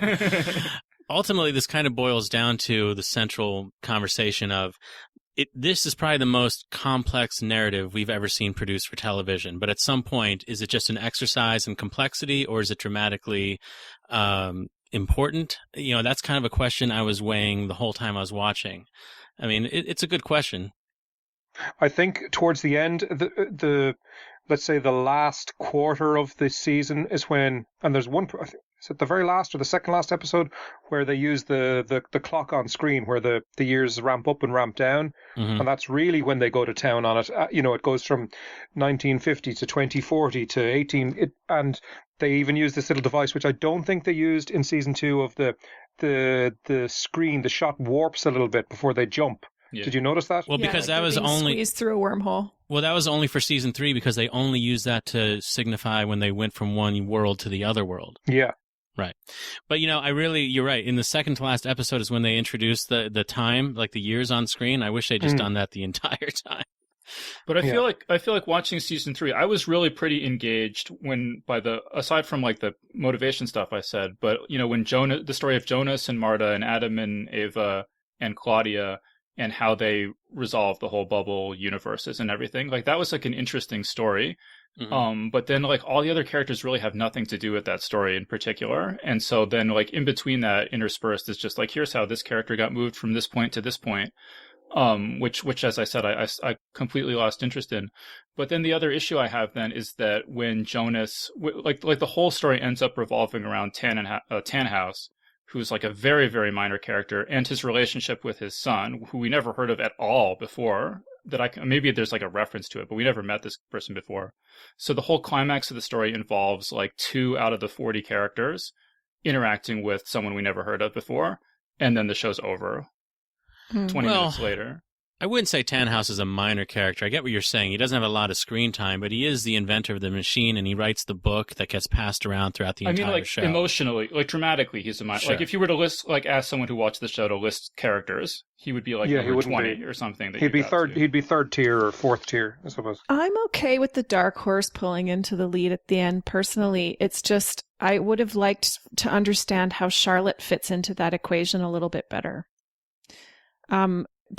Speaker 4: Ultimately, this kind of boils down to the central conversation of, this is probably the most complex narrative we've ever seen produced for television. But at some point, is it just an exercise in complexity, or is it dramatically important? That's kind of a question I was weighing the whole time I was watching. I mean, it's a good question.
Speaker 5: I think towards the end, the let's say the last quarter of the season is when, and there's one, is it the very last or the second last episode where they use the clock on screen where the years ramp up and ramp down, and that's really when they go to town on it. It goes from 1950 to 2040 to 18, and they even use this little device which I don't think they used in season 2 of the screen. The shot warps a little bit before they jump. Yeah. Did you notice that?
Speaker 4: Well, because
Speaker 3: that was only squeezed through a wormhole.
Speaker 4: Well, that was only for season 3 because they only used that to signify when they went from one world to the other world.
Speaker 5: Yeah.
Speaker 4: Right. But, you're right. In the second to last episode is when they introduced the time, like the years on screen. I wish they'd just done that the entire time.
Speaker 1: But I feel like watching season 3, I was really pretty engaged aside from like the motivation stuff I said, but when the story of Jonas and Marta and Adam and Ava and Claudia and how they resolve the whole bubble universes and everything, like that was like an interesting story. But then like all the other characters really have nothing to do with that story in particular. And so then like in between that interspersed is just like, here's how this character got moved from this point to this point. Which as I said, I completely lost interest in. But then the other issue I have then is that when Jonas, like the whole story ends up revolving around Tannhaus, who's like a very, very minor character, and his relationship with his son, who we never heard of at all before, maybe there's like a reference to it, but we never met this person before. So the whole climax of the story involves like 2 out of the 40 characters interacting with someone we never heard of before, and then the show's over 20 minutes later.
Speaker 4: I wouldn't say Tannhaus is a minor character. I get what you're saying. He doesn't have a lot of screen time, but he is the inventor of the machine, and he writes the book that gets passed around throughout the entire show.
Speaker 1: Emotionally, like dramatically, he's a minor. Sure. Like if you were to ask someone who watched the show to list characters, he would be like number 20 or something.
Speaker 5: He'd be third tier or fourth tier, I suppose.
Speaker 3: I'm okay with the dark horse pulling into the lead at the end. Personally, it's just I would have liked to understand how Charlotte fits into that equation a little bit better.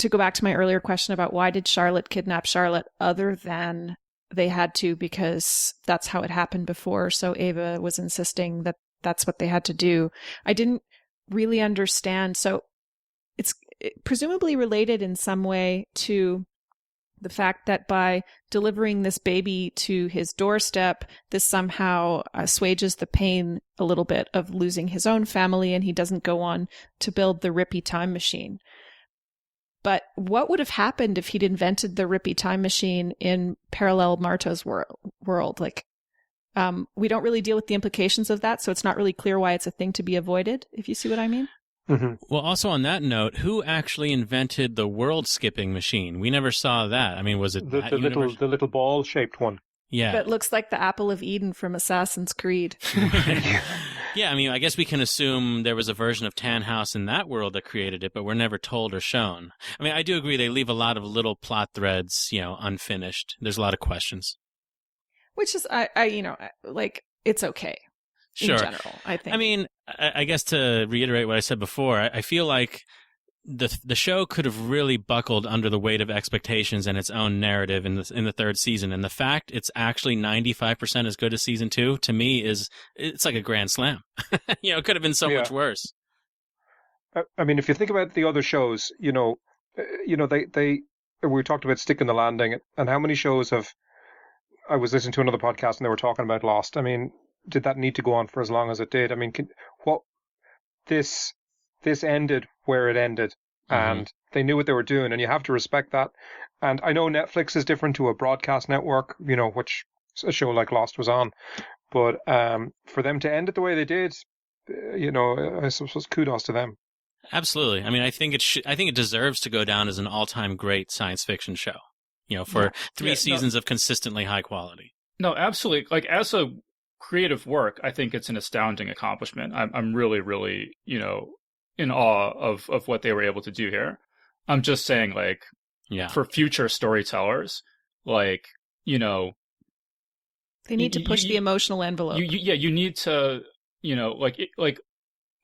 Speaker 3: To go back to my earlier question about why did Charlotte kidnap Charlotte, other than they had to because that's how it happened before. So Ava was insisting that that's what they had to do. I didn't really understand. So it's presumably related in some way to the fact that by delivering this baby to his doorstep, this somehow assuages the pain a little bit of losing his own family, and he doesn't go on to build the Rippy time machine. But what would have happened if he'd invented the Rippy time machine in parallel Marta's world? Like, we don't really deal with the implications of that, so it's not really clear why it's a thing to be avoided, if you see what I mean.
Speaker 4: Mm-hmm. Well, also on that note, who actually invented the world-skipping machine? We never saw that. I mean, was it
Speaker 5: the little ball-shaped one?
Speaker 4: Yeah.
Speaker 3: That looks like the Apple of Eden from Assassin's Creed.
Speaker 4: Yeah, I mean, I guess we can assume there was a version of Tannhaus in that world that created it, but we're never told or shown. I mean, I do agree they leave a lot of little plot threads, unfinished. There's a lot of questions.
Speaker 3: Which is, it's okay.
Speaker 4: Sure.
Speaker 3: In general, I think.
Speaker 4: I mean, I guess to reiterate what I said before, I feel like the show could have really buckled under the weight of expectations and its own narrative in the third season, and the fact it's actually 95% as good as season 2 to me it's like a grand slam. It could have been so much worse.
Speaker 5: I mean, if you think about the other shows, we talked about Stick in the Landing, and how many shows I was listening to another podcast and they were talking about Lost. I mean, did that need to go on for as long as it did? I mean, this ended where it ended, and they knew what they were doing, and you have to respect that. And I know Netflix is different to a broadcast network, which a show like Lost was on, but for them to end it the way they did, I suppose kudos to them.
Speaker 4: Absolutely. I mean, I think it deserves to go down as an all-time great science fiction show. For 3 seasons of consistently high quality. No,
Speaker 1: absolutely. Like as a creative work, I think it's an astounding accomplishment. I'm really, really, in awe of what they were able to do here. I'm just saying, for future storytellers, they
Speaker 3: need to push the emotional envelope.
Speaker 1: You need to,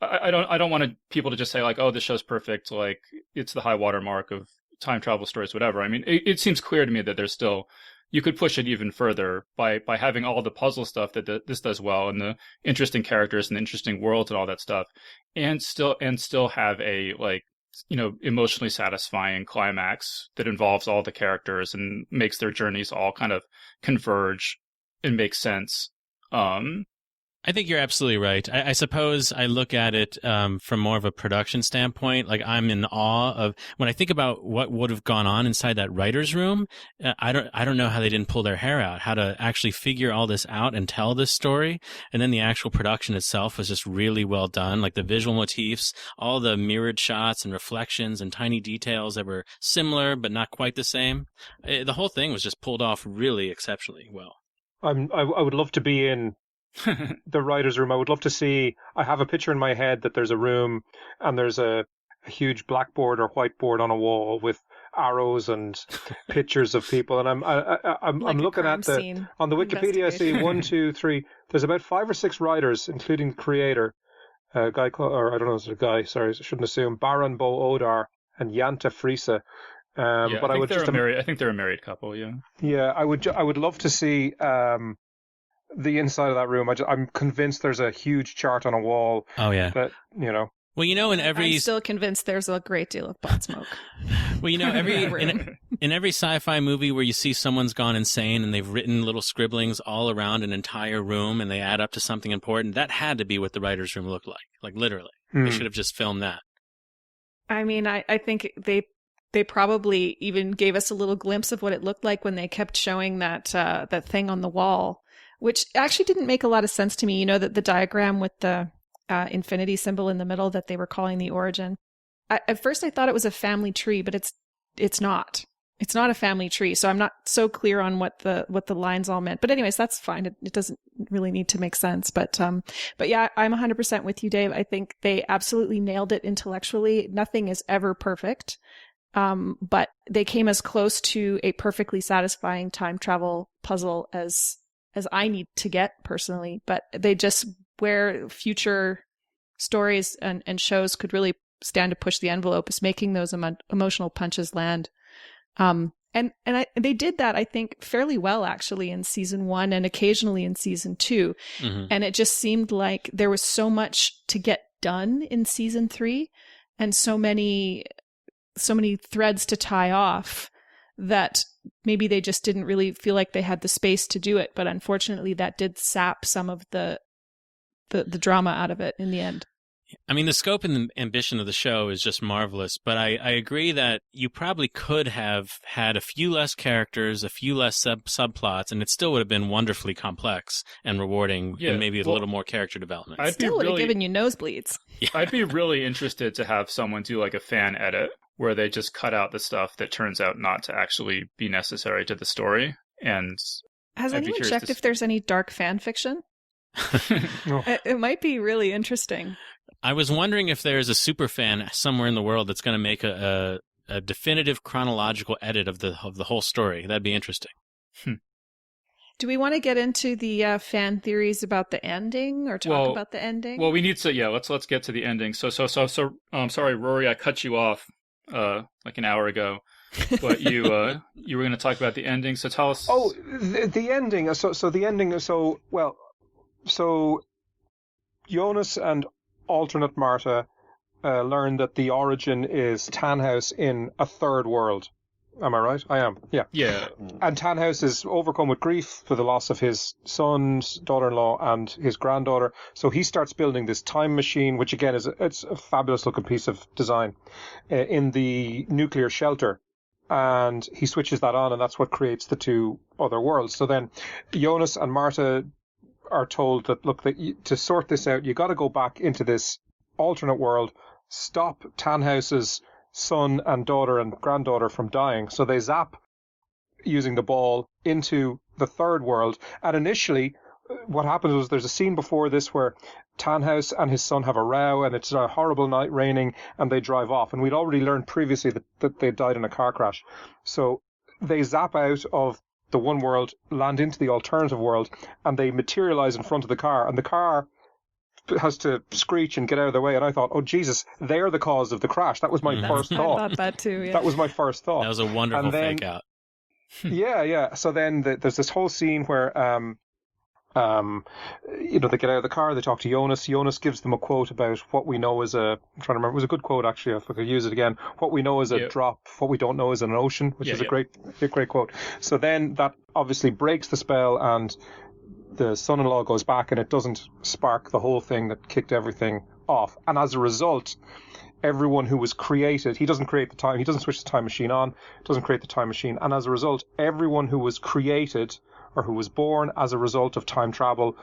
Speaker 1: I don't want people to just say oh, this show's perfect, it's the high water mark of time travel stories, whatever. I mean, it seems clear to me that there's still, you could push it even further by having all the puzzle stuff that this does well, and the interesting characters and the interesting worlds and all that stuff, and still have a emotionally satisfying climax that involves all the characters and makes their journeys all kind of converge and make sense.
Speaker 4: I think you're absolutely right. I suppose I look at it from more of a production standpoint. Like, I'm in awe of when I think about what would have gone on inside that writer's room. I don't know how they didn't pull their hair out, how to actually figure all this out and tell this story. And then the actual production itself was just really well done. Like the visual motifs, all the mirrored shots and reflections and tiny details that were similar but not quite the same. The whole thing was just pulled off really exceptionally well.
Speaker 5: I would love to be in the writer's room. I would love to see. I have a picture in my head that there's a room and there's a huge blackboard or whiteboard on a wall with arrows and pictures of people. And I'm
Speaker 3: Like a
Speaker 5: looking
Speaker 3: crime
Speaker 5: at
Speaker 3: scene
Speaker 5: on the Wikipedia. I see 1, 2, 3. There's about 5 or 6 writers, including the creator, a guy called, or I don't know, if it's a guy. Sorry, I shouldn't assume. Baran Bo Odar and Yanta Frisa. But
Speaker 1: I think they're a married couple. Yeah.
Speaker 5: Yeah, I would love to see the inside of that room. I'm convinced there's a huge chart on a wall.
Speaker 4: Oh yeah.
Speaker 5: That, you know.
Speaker 4: Well, you know,
Speaker 3: I'm still convinced there's a great deal of pot smoke.
Speaker 4: Well, you know, in every sci-fi movie where you see someone's gone insane and they've written little scribblings all around an entire room and they add up to something important, that had to be what the writer's room looked like literally. They should have just filmed that.
Speaker 3: I mean, I think they probably even gave us a little glimpse of what it looked like when they kept showing that thing on the wall, which actually didn't make a lot of sense to me. You know, that the diagram with the infinity symbol in the middle that they were calling the origin. At first I thought it was a family tree, but it's not. It's not a family tree. So I'm not so clear on what the lines all meant. But anyways, that's fine. It doesn't really need to make sense. But yeah, I'm 100% with you, Dave. I think they absolutely nailed it intellectually. Nothing is ever perfect. But they came as close to a perfectly satisfying time travel puzzle as I need to get personally. But they just, where future stories and shows could really stand to push the envelope, is making those emotional punches land. They did that, I think, fairly well actually in season 1 and occasionally in season 2. Mm-hmm. And it just seemed like there was so much to get done in season 3 and so many threads to tie off that maybe they just didn't really feel like they had the space to do it. But unfortunately, that did sap some of the drama out of it in the end.
Speaker 4: I mean, the scope and the ambition of the show is just marvelous, but I agree that you probably could have had a few less characters, a few less subplots, and it still would have been wonderfully complex and rewarding, and maybe a little more character development.
Speaker 3: Still would have given you nosebleeds.
Speaker 1: Yeah. I'd be really interested to have someone do like a fan edit where they just cut out the stuff that turns out not to actually be necessary to the story. And
Speaker 3: has anyone checked if there's any dark fan fiction? It might be really interesting.
Speaker 4: I was wondering if there's a super fan somewhere in the world that's going to make a definitive chronological edit of the whole story. That'd be interesting.
Speaker 3: Do we want to get into the fan theories about the ending, or talk about the ending?
Speaker 1: Well, we need to. Yeah, let's get to the ending. So. Sorry, Rory, I cut you off like an hour ago, but you were going to talk about the ending. So tell us.
Speaker 5: Oh, the ending. So the ending. So Jonas and alternate Marta learn that the origin is Tannhaus in a third world. Am I right? I am. Yeah.
Speaker 1: Yeah.
Speaker 5: And Tannhaus is overcome with grief for the loss of his son's daughter-in-law and his granddaughter. So he starts building this time machine, which again it's a fabulous looking piece of design, in the nuclear shelter. And he switches that on, and that's what creates the two other worlds. So then Jonas and Marta are told that, look, to sort this out, you got to go back into this alternate world, stop Tannhaus's son and daughter and granddaughter from dying. So they zap, using the ball, into the third world. And initially, what happens was there's a scene before this where Tannhaus and his son have a row, and it's a horrible night, raining, and they drive off. And we'd already learned previously that they died in a car crash. So they zap out of the one world, land into the alternative world, and they materialize in front of the car, and the car has to screech and get out of their way. And I thought, oh Jesus, they're the cause of the crash. That was my first thought.
Speaker 3: I thought that too. Yeah.
Speaker 5: That was my first thought.
Speaker 4: That was a wonderful fake out.
Speaker 5: Yeah. So then there's this whole scene where they get out of the car, they talk to Jonas. Jonas gives them a quote about what we know as I'm trying to remember, it was a good quote actually, if I could use it again. What we know is a drop, what we don't know is an ocean, which is a great quote. So then that obviously breaks the spell, and the son-in-law goes back and it doesn't spark the whole thing that kicked everything off. And as a result, everyone who was created, he doesn't switch the time machine on, doesn't create the time machine. And as a result, everyone who was created or who was born as a result of time travel,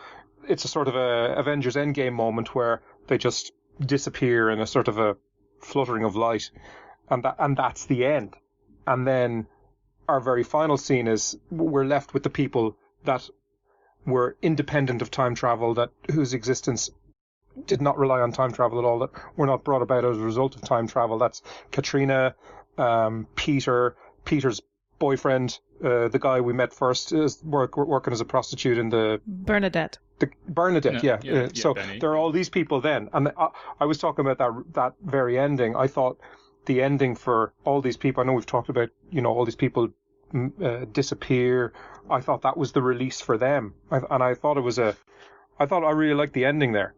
Speaker 5: it's a sort of a Avengers Endgame moment where they just disappear in a sort of a fluttering of light. And that's the end. And then our very final scene is we're left with the people that were independent of time travel, whose existence did not rely on time travel at all, that were not brought about as a result of time travel. That's Katrina, Peter's boyfriend, the guy we met first, is working as a prostitute in the...
Speaker 3: Bernadette.
Speaker 5: So
Speaker 1: Benny.
Speaker 5: there are all these people then. And I was talking about that very ending. I thought the ending for all these people, I know we've talked about, all these people disappear. I thought that was the release for them. I thought I really liked the ending there.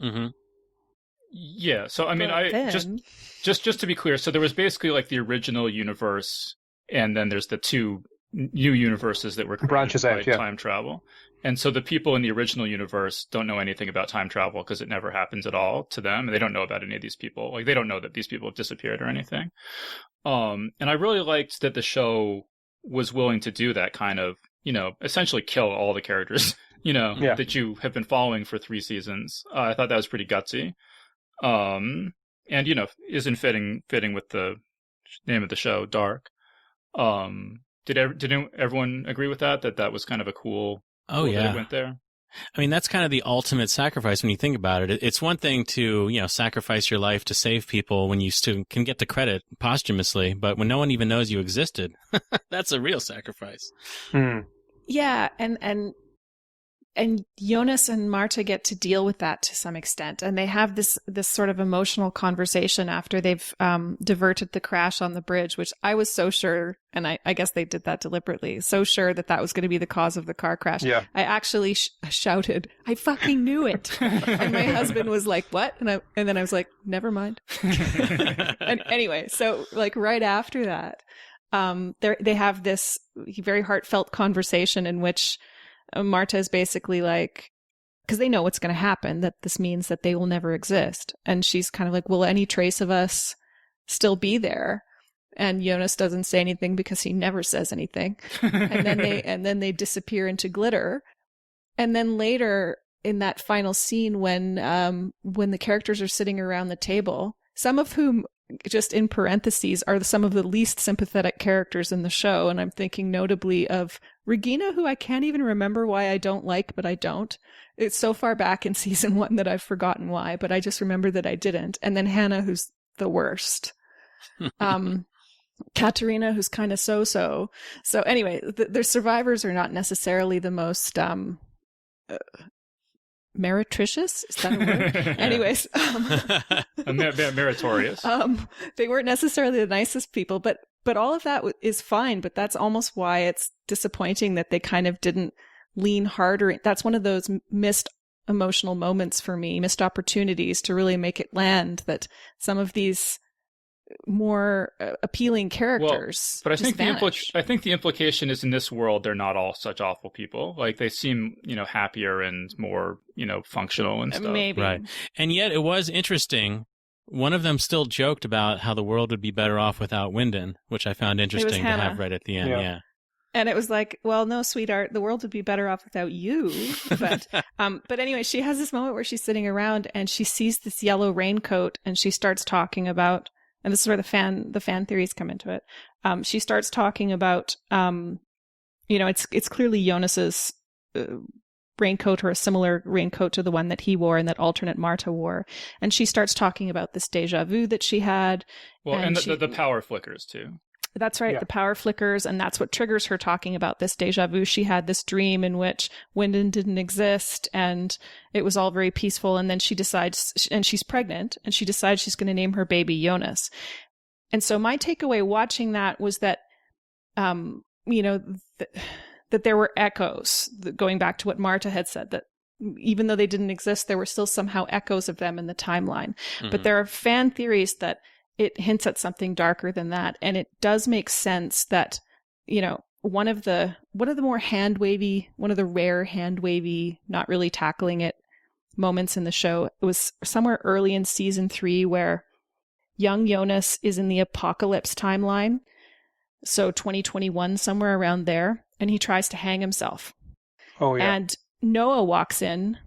Speaker 4: Mm-hmm.
Speaker 1: Yeah, so I mean, just to be clear, so there was basically like the original universe, and then there's the two new universes that were created
Speaker 5: branches out,
Speaker 1: by time travel. And so the people in the original universe don't know anything about time travel because it never happens at all to them. They don't know about any of these people. Like, they don't know that these people have disappeared or anything. And I really liked that the show was willing to do that kind of, essentially kill all the characters, that you have been following for 3 seasons. I thought that was pretty gutsy. And, isn't fitting with the name of the show, Dark. Did everyone agree with that was kind of a cool...
Speaker 4: Oh, yeah.
Speaker 1: That it went there?
Speaker 4: I mean, that's kind of the ultimate sacrifice when you think about it. It's one thing to, sacrifice your life to save people when you still can get the credit posthumously, but when no one even knows you existed, that's a real sacrifice.
Speaker 3: Yeah, and Jonas and Marta get to deal with that to some extent, and they have this sort of emotional conversation after they've diverted the crash on the bridge, which I was so sure, and I guess they did that deliberately, so sure that was going to be the cause of the car crash.
Speaker 5: Yeah.
Speaker 3: I actually shouted, "I fucking knew it!" And my husband was like, "What?" And then I was like, "Never mind." And anyway, so like right after that, they have this very heartfelt conversation in which Marta is basically like, because they know what's going to happen, that this means that they will never exist. And she's kind of like, will any trace of us still be there? And Jonas doesn't say anything because he never says anything. And then they disappear into glitter. And then later in that final scene when the characters are sitting around the table, some of whom, just in parentheses, are some of the least sympathetic characters in the show. And I'm thinking notably of Regina, who I can't even remember why I don't like, but I don't. It's so far back in season 1 that I've forgotten why, but I just remember that I didn't. And then Hannah, who's the worst. Katerina, who's kind of so-so. So anyway, the survivors are not necessarily the most meretricious? Is that a word? Anyways.
Speaker 1: Meritorious.
Speaker 3: They weren't necessarily the nicest people, but all of that is fine. But that's almost why it's disappointing that they kind of didn't lean harder. That's one of those missed emotional moments for me, missed opportunities to really make it land, that some of these more appealing characters.
Speaker 1: But I think the implication is, in this world, they're not all such awful people. Like, they seem, happier and more, functional and stuff.
Speaker 3: Maybe.
Speaker 4: Right. And yet it was interesting. One of them still joked about how the world would be better off without Wyndon, which I found interesting to have right at the end. Yeah.
Speaker 3: And it was like, well, no, sweetheart, the world would be better off without you. But anyway, she has this moment where she's sitting around and she sees this yellow raincoat and she starts talking about, and this is where the fan theories come into it. She starts talking about, it's clearly Jonas's raincoat, or a similar raincoat to the one that he wore and that alternate Marta wore. And she starts talking about this deja vu that she had.
Speaker 1: Well, and the power flickers too.
Speaker 3: That's right. Yeah. The power flickers. And that's what triggers her talking about this deja vu. She had this dream in which Wyndon didn't exist and it was all very peaceful. And then she decides, and she's pregnant, and she decides she's going to name her baby Jonas. And so my takeaway watching that was that, that there were echoes, going back to what Marta had said, that even though they didn't exist, there were still somehow echoes of them in the timeline. Mm-hmm. But there are fan theories that it hints at something darker than that. And it does make sense that, one of the more hand wavy, one of the rare hand wavy, not really tackling it moments in the show. It was somewhere early in season 3 where young Jonas is in the apocalypse timeline. So 2021, somewhere around there. And he tries to hang himself.
Speaker 5: Oh, yeah.
Speaker 3: And Noah walks in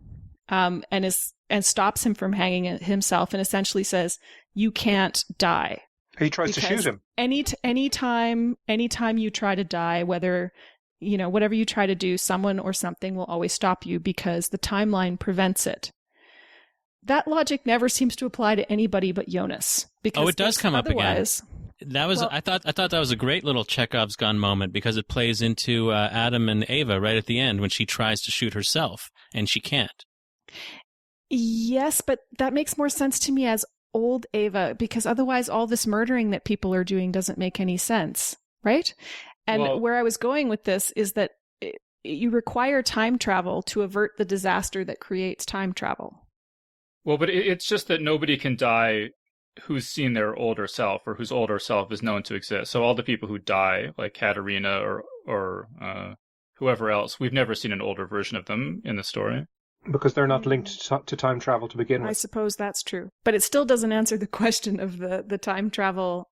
Speaker 3: and stops him from hanging himself and essentially says, "You can't die."
Speaker 5: He tries to shoot him.
Speaker 3: Anytime you try to die, whether, whatever you try to do, someone or something will always stop you because the timeline prevents it. That logic never seems to apply to anybody but Jonas. Because
Speaker 4: it does come up again. That was,
Speaker 3: well,
Speaker 4: I thought that was a great little Chekhov's gun moment because it plays into Adam and Ava right at the end when she tries to shoot herself and she can't.
Speaker 3: Yes, but that makes more sense to me as old Ava, because otherwise all this murdering that people are doing doesn't make any sense, right? And where I was going with this is that you require time travel to avert the disaster that creates time travel.
Speaker 1: Well, but it's just that nobody can die who's seen their older self or whose older self is known to exist. So all the people who die, like Katerina or whoever else, we've never seen an older version of them in the story.
Speaker 5: Because they're not linked to time travel to begin with.
Speaker 3: I suppose that's true. But it still doesn't answer the question of the time travel.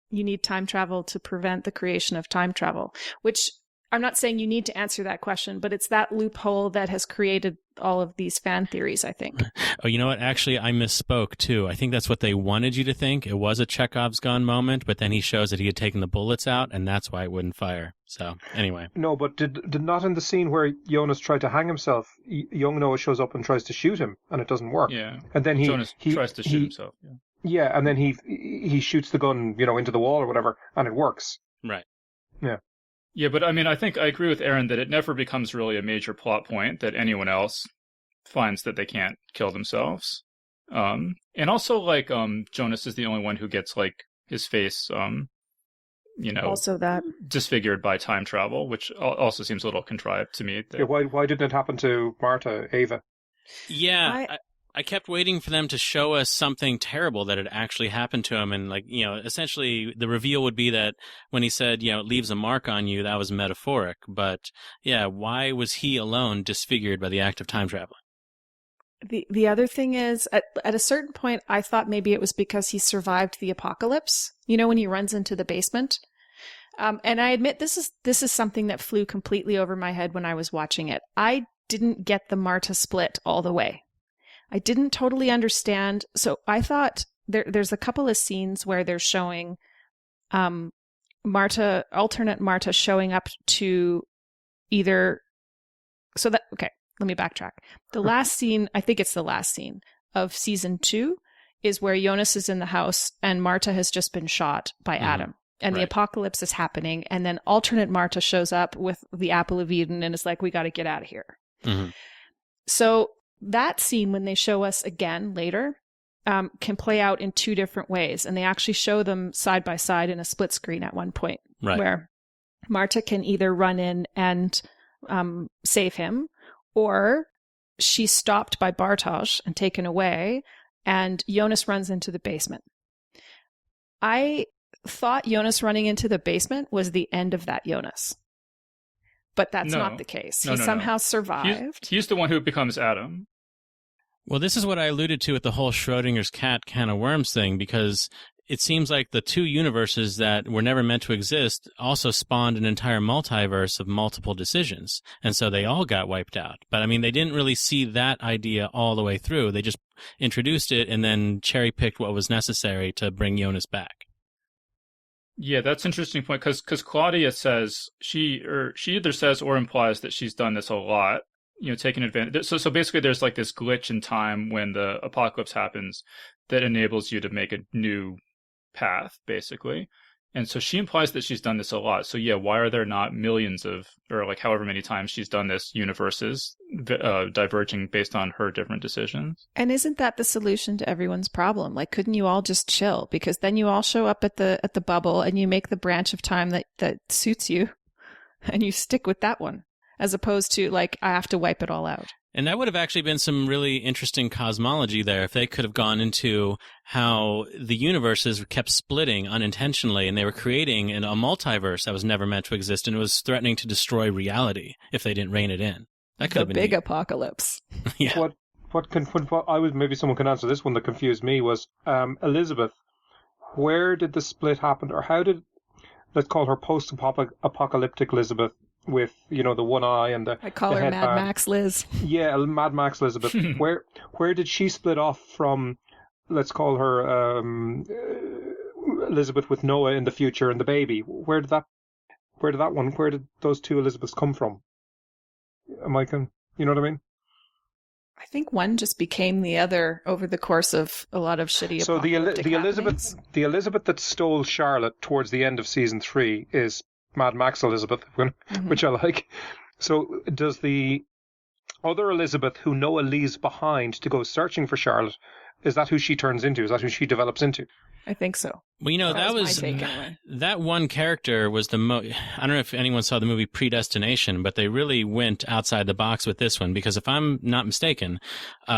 Speaker 3: You need time travel to prevent the creation of time travel, which I'm not saying you need to answer that question, but it's that loophole that has created all of these fan theories, I think.
Speaker 4: Oh, you know what? Actually, I misspoke, too. I think that's what they wanted you to think. It was a Chekhov's gun moment, but then he shows that he had taken the bullets out, and that's why it wouldn't fire. So, anyway.
Speaker 5: No, but did not in the scene where Jonas tried to hang himself, young Noah shows up and tries to shoot him, and it doesn't work.
Speaker 1: Yeah.
Speaker 5: And then
Speaker 1: Jonas tries to shoot himself. Yeah.
Speaker 5: Yeah, and then he shoots the gun, into the wall or whatever, and it works.
Speaker 4: Right.
Speaker 5: Yeah.
Speaker 1: Yeah, but I mean, I think I agree with Erin that it never becomes really a major plot point that anyone else finds that they can't kill themselves. And also, like, Jonas is the only one who gets, like, his face,
Speaker 3: also that
Speaker 1: disfigured by time travel, which also seems a little contrived to me.
Speaker 5: Yeah, why didn't it happen to Marta, Ava?
Speaker 4: Yeah, I kept waiting for them to show us something terrible that had actually happened to him. And, like, essentially the reveal would be that when he said, it leaves a mark on you, that was metaphoric. But, yeah, why was he alone disfigured by the act of time traveling?
Speaker 3: The other thing is, at a certain point, I thought maybe it was because he survived the apocalypse, when he runs into the basement. And I admit this is something that flew completely over my head when I was watching it. I didn't get the Marta split all the way. I didn't totally understand. So I thought there's a couple of scenes where they're showing alternate Marta showing up to either. So that, okay, let me backtrack. The last scene, I think it's the last scene of season 2, is where Jonas is in the house and Marta has just been shot by Adam. And the apocalypse is happening. And then alternate Marta shows up with the apple of Eden and is like, we got to get out of here.
Speaker 4: Mm-hmm.
Speaker 3: So that scene, when they show us again later, can play out in 2 different ways. And they actually show them side by side in a split screen at one point, where Marta can either run in and save him, or she's stopped by Bartosz and taken away, and Jonas runs into the basement. I thought Jonas running into the basement was the end of that Jonas. But that's not the case. He somehow survived.
Speaker 1: He's the one who becomes Adam.
Speaker 4: Well, this is what I alluded to with the whole Schrodinger's cat can of worms thing, because it seems like the 2 universes that were never meant to exist also spawned an entire multiverse of multiple decisions. And so they all got wiped out. But I mean, they didn't really see that idea all the way through. They just introduced it and then cherry-picked what was necessary to bring Jonas back.
Speaker 1: Yeah, that's an interesting point, because Claudia says, she either says or implies that she's done this a lot, taking advantage. So basically there's like this glitch in time when the apocalypse happens that enables you to make a new path, basically. And so she implies that she's done this a lot. So yeah, why are there not millions of, or like however many times she's done this, universes diverging based on her different decisions?
Speaker 3: And isn't that the solution to everyone's problem? Like, couldn't you all just chill? Because then you all show up at the bubble and you make the branch of time that suits you, and you stick with that one, as opposed to like, I have to wipe it all out.
Speaker 4: And that would have actually been some really interesting cosmology there if they could have gone into how the universes kept splitting unintentionally and they were creating a multiverse that was never meant to exist and it was threatening to destroy reality if they didn't rein it in. That could have been
Speaker 3: big
Speaker 4: neat.
Speaker 3: apocalypse.
Speaker 4: Yeah.
Speaker 5: What I was, maybe someone can answer this one that confused me was Elizabeth. Where did the split happen, or how did, let's call her post-apocalyptic Elizabeth with, you know, the one eye and the
Speaker 3: I call
Speaker 5: the
Speaker 3: her Mad
Speaker 5: headband.
Speaker 3: Max Liz.
Speaker 5: Yeah, Mad Max Elizabeth. Where did she split off from? Let's call her Elizabeth with Noah in the future and the baby. Where did those two Elizabeths come from? You know what I mean?
Speaker 3: I think one just became the other over the course of a lot of shitty
Speaker 5: So the
Speaker 3: happenings.
Speaker 5: Elizabeth that stole Charlotte towards the end of season 3 is Mad Max Elizabeth, which I like. So does the other Elizabeth who Noah leaves behind to go searching for Charlotte, is that who she turns into? Is that who she develops into?
Speaker 3: I think so.
Speaker 4: Well, you know, that was
Speaker 3: my take anyway.
Speaker 4: That one character was I don't know if anyone saw the movie Predestination, but they really went outside the box with this one because if I'm not mistaken,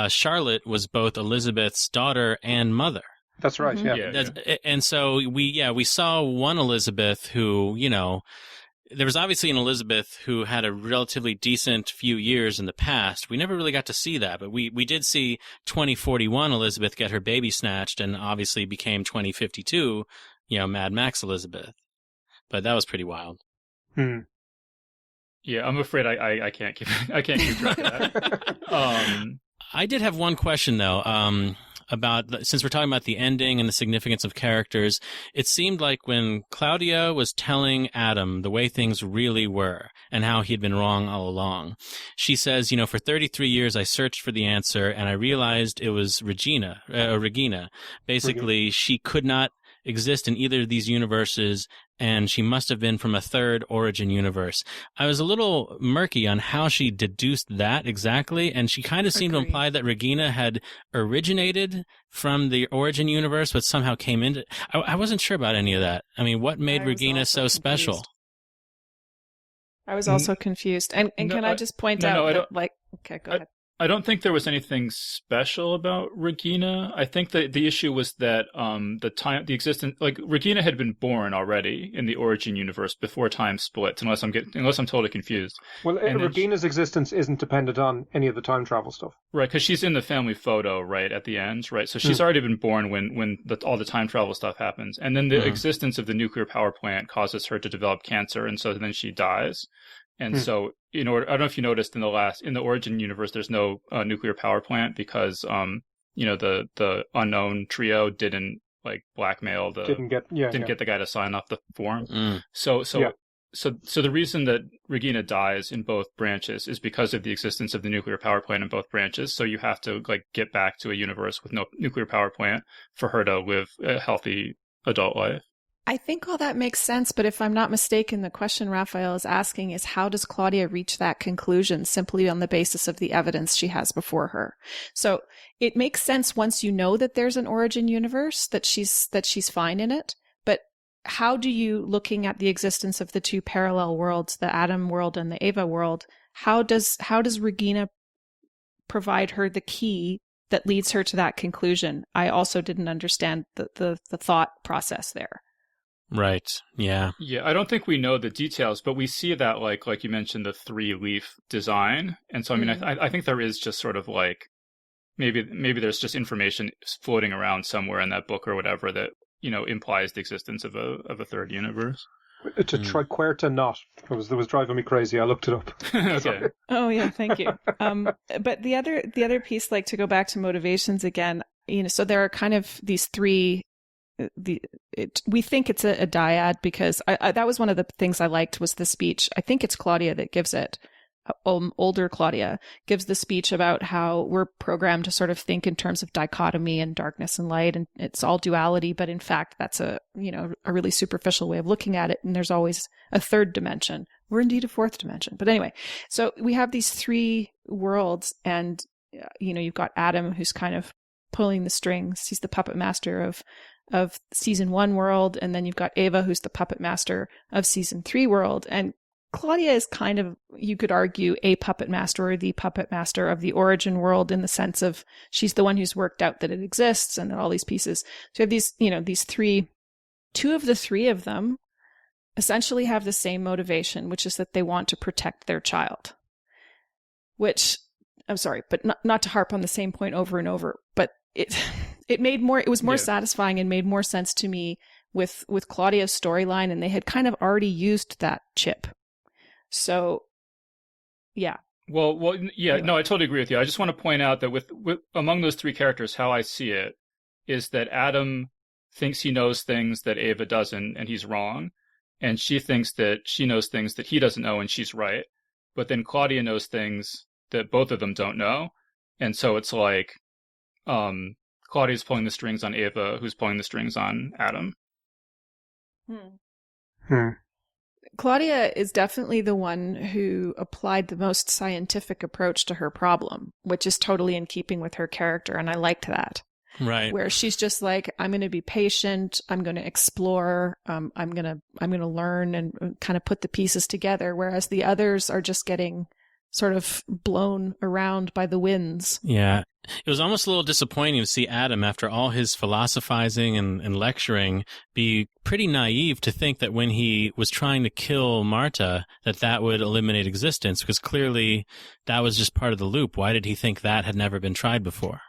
Speaker 4: Charlotte was both Elizabeth's daughter and mother.
Speaker 5: That's right. Mm-hmm.
Speaker 4: Yeah. And so we saw one Elizabeth who, you know, there was obviously an Elizabeth who had a relatively decent few years in the past. We never really got to see that, but we did see 2041 Elizabeth get her baby snatched and obviously became 2052, you know, Mad Max Elizabeth. But that was pretty wild.
Speaker 1: Yeah, I'm afraid I can't keep track of that.
Speaker 4: I did have one question though. About, since we're talking about the ending and the significance of characters, it seemed like when Claudia was telling Adam the way things really were and how he'd been wrong all along, she says, you know, for 33 years I searched for the answer and I realized it was Regina. Basically, she could not exist in either of these universes, and she must have been from a third origin universe. I was a little murky on how she deduced that exactly, and she kind of seemed to imply that Regina had originated from the origin universe, but somehow came into... I wasn't sure about any of that. I mean, what made Regina so special?
Speaker 3: I was also confused. And can I just point out that, like... Okay, go ahead.
Speaker 1: I don't think there was anything special about Regina. I think that the issue was that the existence, like Regina had been born already in the origin universe before time split, unless I'm totally confused.
Speaker 5: Well, Regina's existence isn't dependent on any of the time travel stuff,
Speaker 1: right? Because she's in the family photo, right at the end, right? So she's already been born when all the time travel stuff happens, and then the existence of the nuclear power plant causes her to develop cancer, and so then she dies. And so, I don't know if you noticed in the origin universe, there's no nuclear power plant because, the unknown trio didn't like blackmail didn't get the guy to sign off the form. So the reason that Regina dies in both branches is because of the existence of the nuclear power plant in both branches. So you have to like get back to a universe with no nuclear power plant for her to live a healthy adult life.
Speaker 3: I think all that makes sense, but if I'm not mistaken, the question Raphael is asking is how does Claudia reach that conclusion simply on the basis of the evidence she has before her? So it makes sense once you know that there's an origin universe, that she's fine in it, but how do you, looking at the existence of the two parallel worlds, the Adam world and the Eva world, how does Regina provide her the key that leads her to that conclusion? I also didn't understand the thought process there.
Speaker 4: Right. Yeah.
Speaker 1: Yeah. I don't think we know the details, but we see that like you mentioned, the 3-leaf design. And so, I mean, I think there is just sort of like, maybe there's just information floating around somewhere in that book or whatever that, implies the existence of a third universe.
Speaker 5: It's a triquerta knot. It was driving me crazy. I looked it up.
Speaker 1: Okay.
Speaker 3: Oh yeah. Thank you. But the other piece, like to go back to motivations again, so there are kind of these three. We think it's a dyad because that was one of the things I liked was the speech. I think it's Claudia that gives it. Older Claudia gives the speech about how we're programmed to sort of think in terms of dichotomy and darkness and light, and it's all duality. But in fact, that's a really superficial way of looking at it. And there's always a third dimension. We're indeed a fourth dimension. But anyway, so we have these three worlds, and you've got Adam who's kind of pulling the strings. He's the puppet master of season 1 world, and then you've got Eva who's the puppet master of season 3 world, and Claudia is kind of, you could argue, a puppet master or the puppet master of the origin world, in the sense of she's the one who's worked out that it exists and all these pieces. So you have these, these three, two of the three of them essentially have the same motivation, which is that they want to protect their child. Which, I'm sorry, but not to harp on the same point over and over, but it was more satisfying and made more sense to me with Claudia's storyline, and they had kind of already used that chip. So, yeah.
Speaker 1: Well, yeah, anyway. No, I totally agree with you. I just want to point out that with among those three characters, how I see it is that Adam thinks he knows things that Ava doesn't, and he's wrong. And she thinks that she knows things that he doesn't know, and she's right. But then Claudia knows things that both of them don't know. And so it's like Claudia's pulling the strings on Ava, who's pulling the strings on Adam.
Speaker 3: Claudia is definitely the one who applied the most scientific approach to her problem, which is totally in keeping with her character, and I liked that.
Speaker 4: Right.
Speaker 3: Where she's just like, I'm going to be patient, I'm going to explore, I'm going to learn and kind of put the pieces together, whereas the others are just getting sort of blown around by the winds.
Speaker 4: Yeah. It was almost a little disappointing to see Adam, after all his philosophizing and lecturing, be pretty naive to think that when he was trying to kill Marta, that would eliminate existence, because clearly that was just part of the loop. Why did he think that had never been tried before?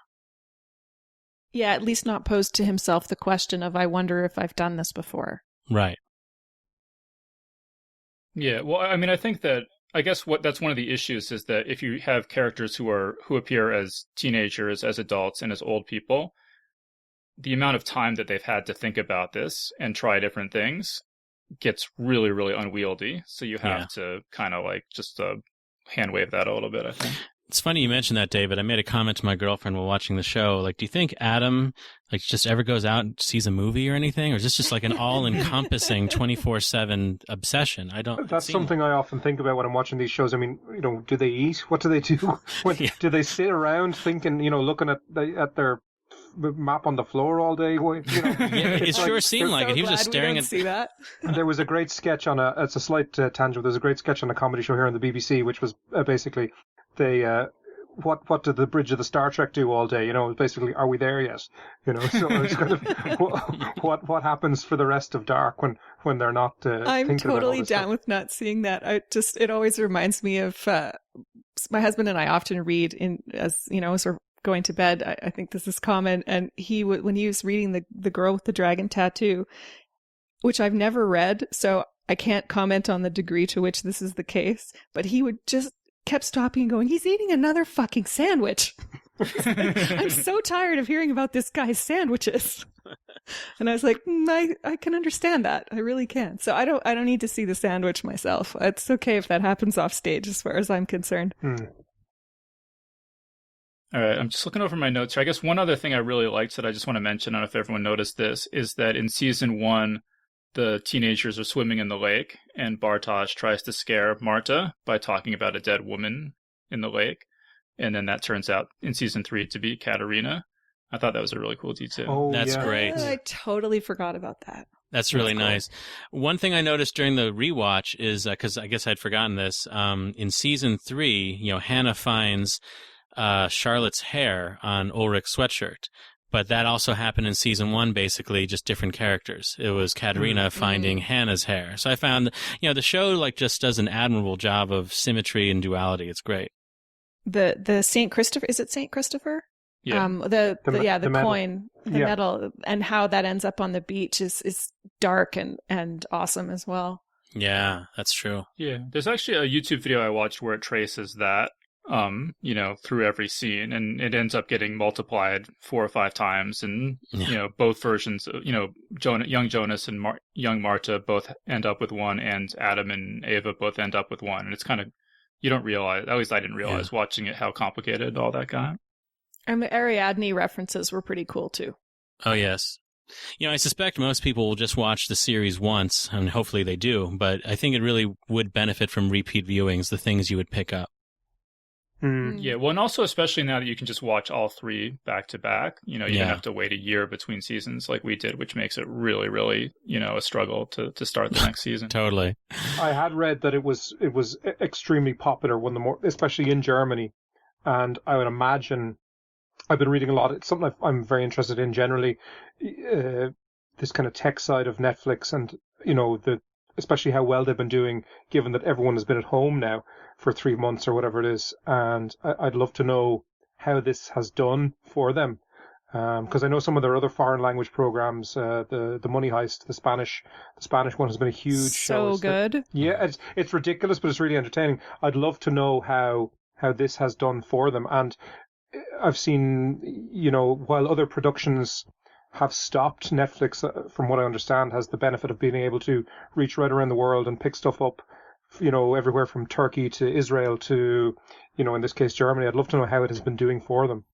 Speaker 3: Yeah, at least not posed to himself the question of, I wonder if I've done this before.
Speaker 4: Right.
Speaker 1: Yeah, well, I mean, I guess that's one of the issues is that if you have characters who appear as teenagers, as adults, and as old people, the amount of time that they've had to think about this and try different things gets really, really unwieldy. So you have to kind of like just hand wave that a little bit, I think.
Speaker 4: It's funny you mentioned that, David. I made a comment to my girlfriend while watching the show. Like, do you think Adam just ever goes out and sees a movie or anything? Or is this just like an all-encompassing 24/7 obsession?
Speaker 5: That's something I often think about when I'm watching these shows. I mean, do they eat? What do they do? Do they sit around thinking, looking at their map on the floor all day?
Speaker 4: It sure seemed like it. He was just staring at.
Speaker 3: See that?
Speaker 5: There was a great sketch on it's a slight tangent. There's a great sketch on a comedy show here on the BBC, which was basically they what did the bridge of the Star Trek do all day? Basically, are we there yet? So it's kind of what happens for the rest of Dark when they're not.
Speaker 3: I'm totally down
Speaker 5: stuff.
Speaker 3: with not seeing that. It always reminds me of my husband and I often read as we're going to bed. I think this is common, and when he was reading the Girl with the Dragon Tattoo, which I've never read, so I can't comment on the degree to which this is the case, but he would just kept stopping and going, he's eating another fucking sandwich. I'm so tired of hearing about this guy's sandwiches. And I was like, I can understand that. I really can. So I don't need to see the sandwich myself. It's okay if that happens off stage as far as I'm concerned.
Speaker 1: All right, I'm just looking over my notes here. I guess one other thing I really liked that I just want to mention, I don't know if everyone noticed this, is that in season 1, the teenagers are swimming in the lake, and Bartosz tries to scare Marta by talking about a dead woman in the lake. And then that turns out in season 3 to be Katerina. I thought that was a really cool detail.
Speaker 5: Oh,
Speaker 4: that's great.
Speaker 3: I totally forgot about that.
Speaker 4: That's really nice. One thing I noticed during the rewatch is, because I guess I'd forgotten this, in season 3, Hannah finds Charlotte's hair on Ulrich's sweatshirt. But that also happened in season 1, basically, just different characters. It was Katerina finding Hannah's hair. So I found, the show just does an admirable job of symmetry and duality. It's great.
Speaker 3: The St. Christopher, is it St. Christopher?
Speaker 1: Yeah.
Speaker 3: The coin, the
Speaker 5: Yeah.
Speaker 3: medal, and how that ends up on the beach is dark and awesome as well.
Speaker 4: Yeah, that's true.
Speaker 1: Yeah, there's actually a YouTube video I watched where it traces that, through every scene, and it ends up getting multiplied 4 or 5 times, and both versions, young Jonas and young Marta both end up with one, and Adam and Ava both end up with one, and it's kind of, you don't realize, at least I didn't realize watching it how complicated all that got.
Speaker 3: And the Ariadne references were pretty cool too.
Speaker 4: Oh yes. I suspect most people will just watch the series once, and hopefully they do, but I think it really would benefit from repeat viewings, the things you would pick up.
Speaker 1: Yeah, well, and also especially now that you can just watch all three back to back, you don't have to wait a year between seasons like we did, which makes it really, really, a struggle to start the next season.
Speaker 4: Totally.
Speaker 5: I had read that it was extremely popular especially in Germany, and I would imagine I've been reading a lot. It's something I'm very interested in generally, this kind of tech side of Netflix, and especially how well they've been doing, given that everyone has been at home now for 3 months or whatever it is. And I'd love to know how this has done for them. Because I know some of their other foreign language programs, the Money Heist, the Spanish one has been a huge show.
Speaker 3: So good.
Speaker 5: It's ridiculous, but it's really entertaining. I'd love to know how this has done for them. And I've seen, while other productions have stopped, Netflix, from what I understand, has the benefit of being able to reach right around the world and pick stuff up, everywhere from Turkey to Israel to, in this case, Germany. I'd love to know how it has been doing for them.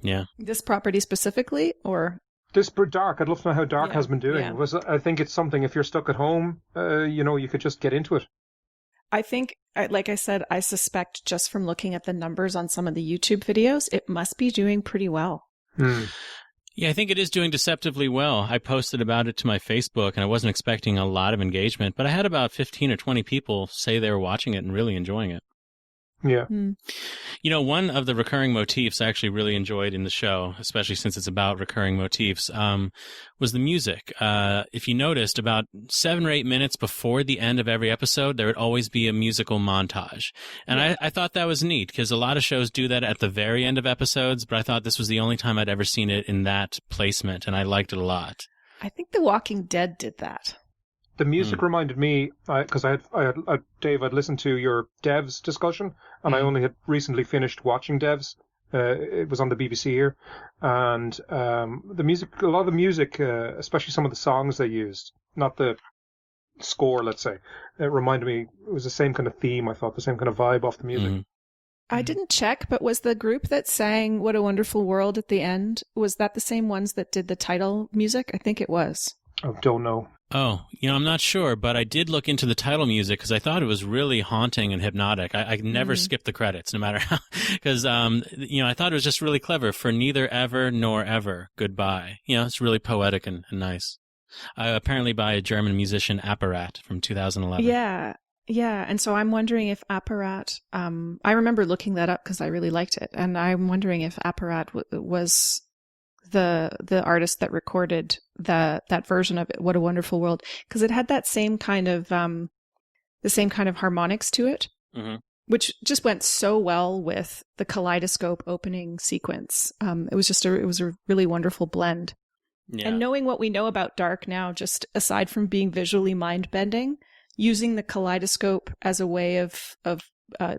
Speaker 4: Yeah.
Speaker 3: This property specifically, or?
Speaker 5: This Dark. I'd love to know how Dark has been doing.
Speaker 3: Yeah.
Speaker 5: I think it's something, if you're stuck at home, you could just get into it.
Speaker 3: I think, like I said, I suspect just from looking at the numbers on some of the YouTube videos, it must be doing pretty well.
Speaker 4: Yeah, I think it is doing deceptively well. I posted about it to my Facebook, and I wasn't expecting a lot of engagement, but I had about 15 or 20 people say they were watching it and really enjoying it.
Speaker 5: Yeah.
Speaker 4: One of the recurring motifs I actually really enjoyed in the show, especially since it's about recurring motifs, was the music. If you noticed, about 7 or 8 minutes before the end of every episode, there would always be a musical montage. And I thought that was neat, because a lot of shows do that at the very end of episodes, but I thought this was the only time I'd ever seen it in that placement, and I liked it a lot.
Speaker 3: I think The Walking Dead did that.
Speaker 5: The music reminded me, because Dave, I'd listened to your Devs discussion, and I only had recently finished watching Devs. It was on the BBC here, and a lot of the music, especially some of the songs they used, not the score, let's say, it reminded me. It was the same kind of theme. I thought the same kind of vibe off the music.
Speaker 3: I didn't check, but was the group that sang "What a Wonderful World" at the end, was that the same ones that did the title music? I think it was.
Speaker 5: I don't know.
Speaker 4: Oh, I'm not sure, but I did look into the title music because I thought it was really haunting and hypnotic. I never skip the credits, no matter how, because, I thought it was just really clever. For neither ever nor ever, goodbye. It's really poetic and nice. Apparently by a German musician, Apparat, from 2011.
Speaker 3: Yeah. And so I'm wondering if Apparat, I remember looking that up because I really liked it. And I'm wondering if Apparat was the artist that recorded that version of it, What a Wonderful World, because it had that same kind of harmonics to it, which just went so well with the kaleidoscope opening sequence. It was a really wonderful blend. Yeah. And knowing what we know about Dark now, just aside from being visually mind-bending, using the kaleidoscope as a way of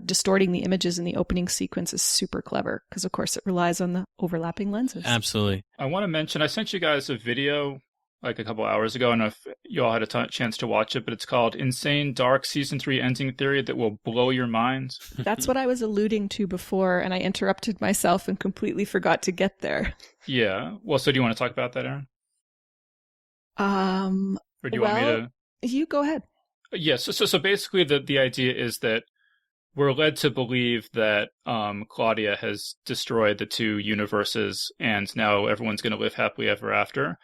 Speaker 3: distorting the images in the opening sequence is super clever, because of course it relies on the overlapping lenses.
Speaker 4: Absolutely.
Speaker 1: I want to mention, I sent you guys a video like a couple hours ago. I don't know if you all had a chance to watch it, but it's called Insane Dark Season 3 Ending Theory That Will Blow Your Minds.
Speaker 3: That's what I was alluding to before, and I interrupted myself and completely forgot to get there.
Speaker 1: Yeah. Well, so do you want to talk about that, Erin? Or do you want me to?
Speaker 3: You go ahead.
Speaker 1: Yes. Yeah, so basically the idea is that we're led to believe that Claudia has destroyed the two universes and now everyone's going to live happily ever after.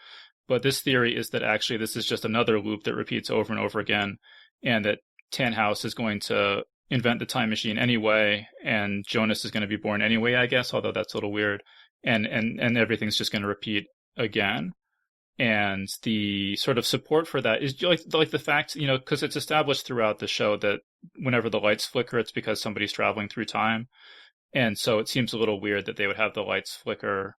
Speaker 1: But this theory is that actually this is just another loop that repeats over and over again, and that Tannhaus is going to invent the time machine anyway, and Jonas is going to be born anyway, I guess, although that's a little weird, and everything's just going to repeat again. And the sort of support for that is like the fact, because it's established throughout the show that whenever the lights flicker, it's because somebody's traveling through time. And so it seems a little weird that they would have the lights flicker.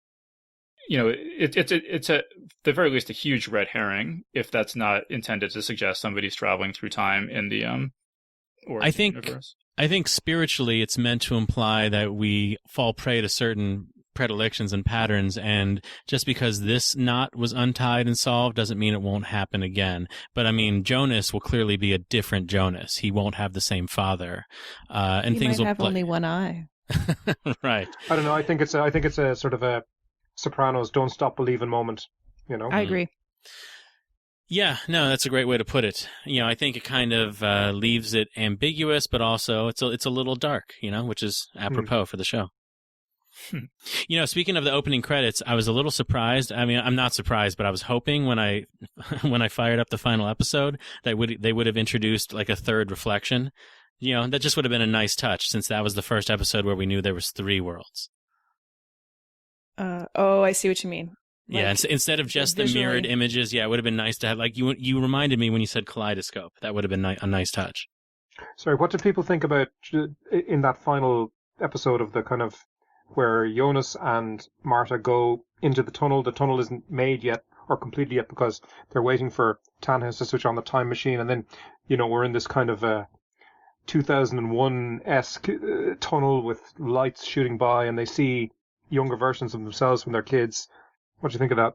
Speaker 1: It's at the very least a huge red herring if that's not intended to suggest somebody's traveling through time in the universe.
Speaker 4: I think spiritually it's meant to imply that we fall prey to certain predilections and patterns, and just because this knot was untied and solved doesn't mean it won't happen again. But I mean, Jonas will clearly be a different Jonas. He won't have the same father, and
Speaker 3: he
Speaker 4: things
Speaker 3: might
Speaker 4: will
Speaker 3: have only one eye.
Speaker 4: Right.
Speaker 5: I don't know. I think it's a sort of a Sopranos "Don't Stop Believing" moment.
Speaker 3: I agree.
Speaker 4: Yeah, no, that's a great way to put it. I think it kind of leaves it ambiguous, but also it's a little dark, which is apropos for the show. Speaking of the opening credits, I was a little surprised. I mean, I'm not surprised, but I was hoping when I fired up the final episode that they would have introduced like a third reflection. That just would have been a nice touch, since that was the first episode where we knew there was 3 worlds.
Speaker 3: I see what you mean.
Speaker 4: Yeah, instead of just the mirrored images, it would have been nice to have, like, you reminded me when you said kaleidoscope. That would have been a nice touch.
Speaker 5: Sorry, what did people think about in that final episode of the kind of where Jonas and Marta go into the tunnel? The tunnel isn't made yet or completely yet because they're waiting for Tannhaus to switch on the time machine, and then, we're in this kind of 2001-esque tunnel with lights shooting by, and they see younger versions of themselves when they're kids. What do you think of that?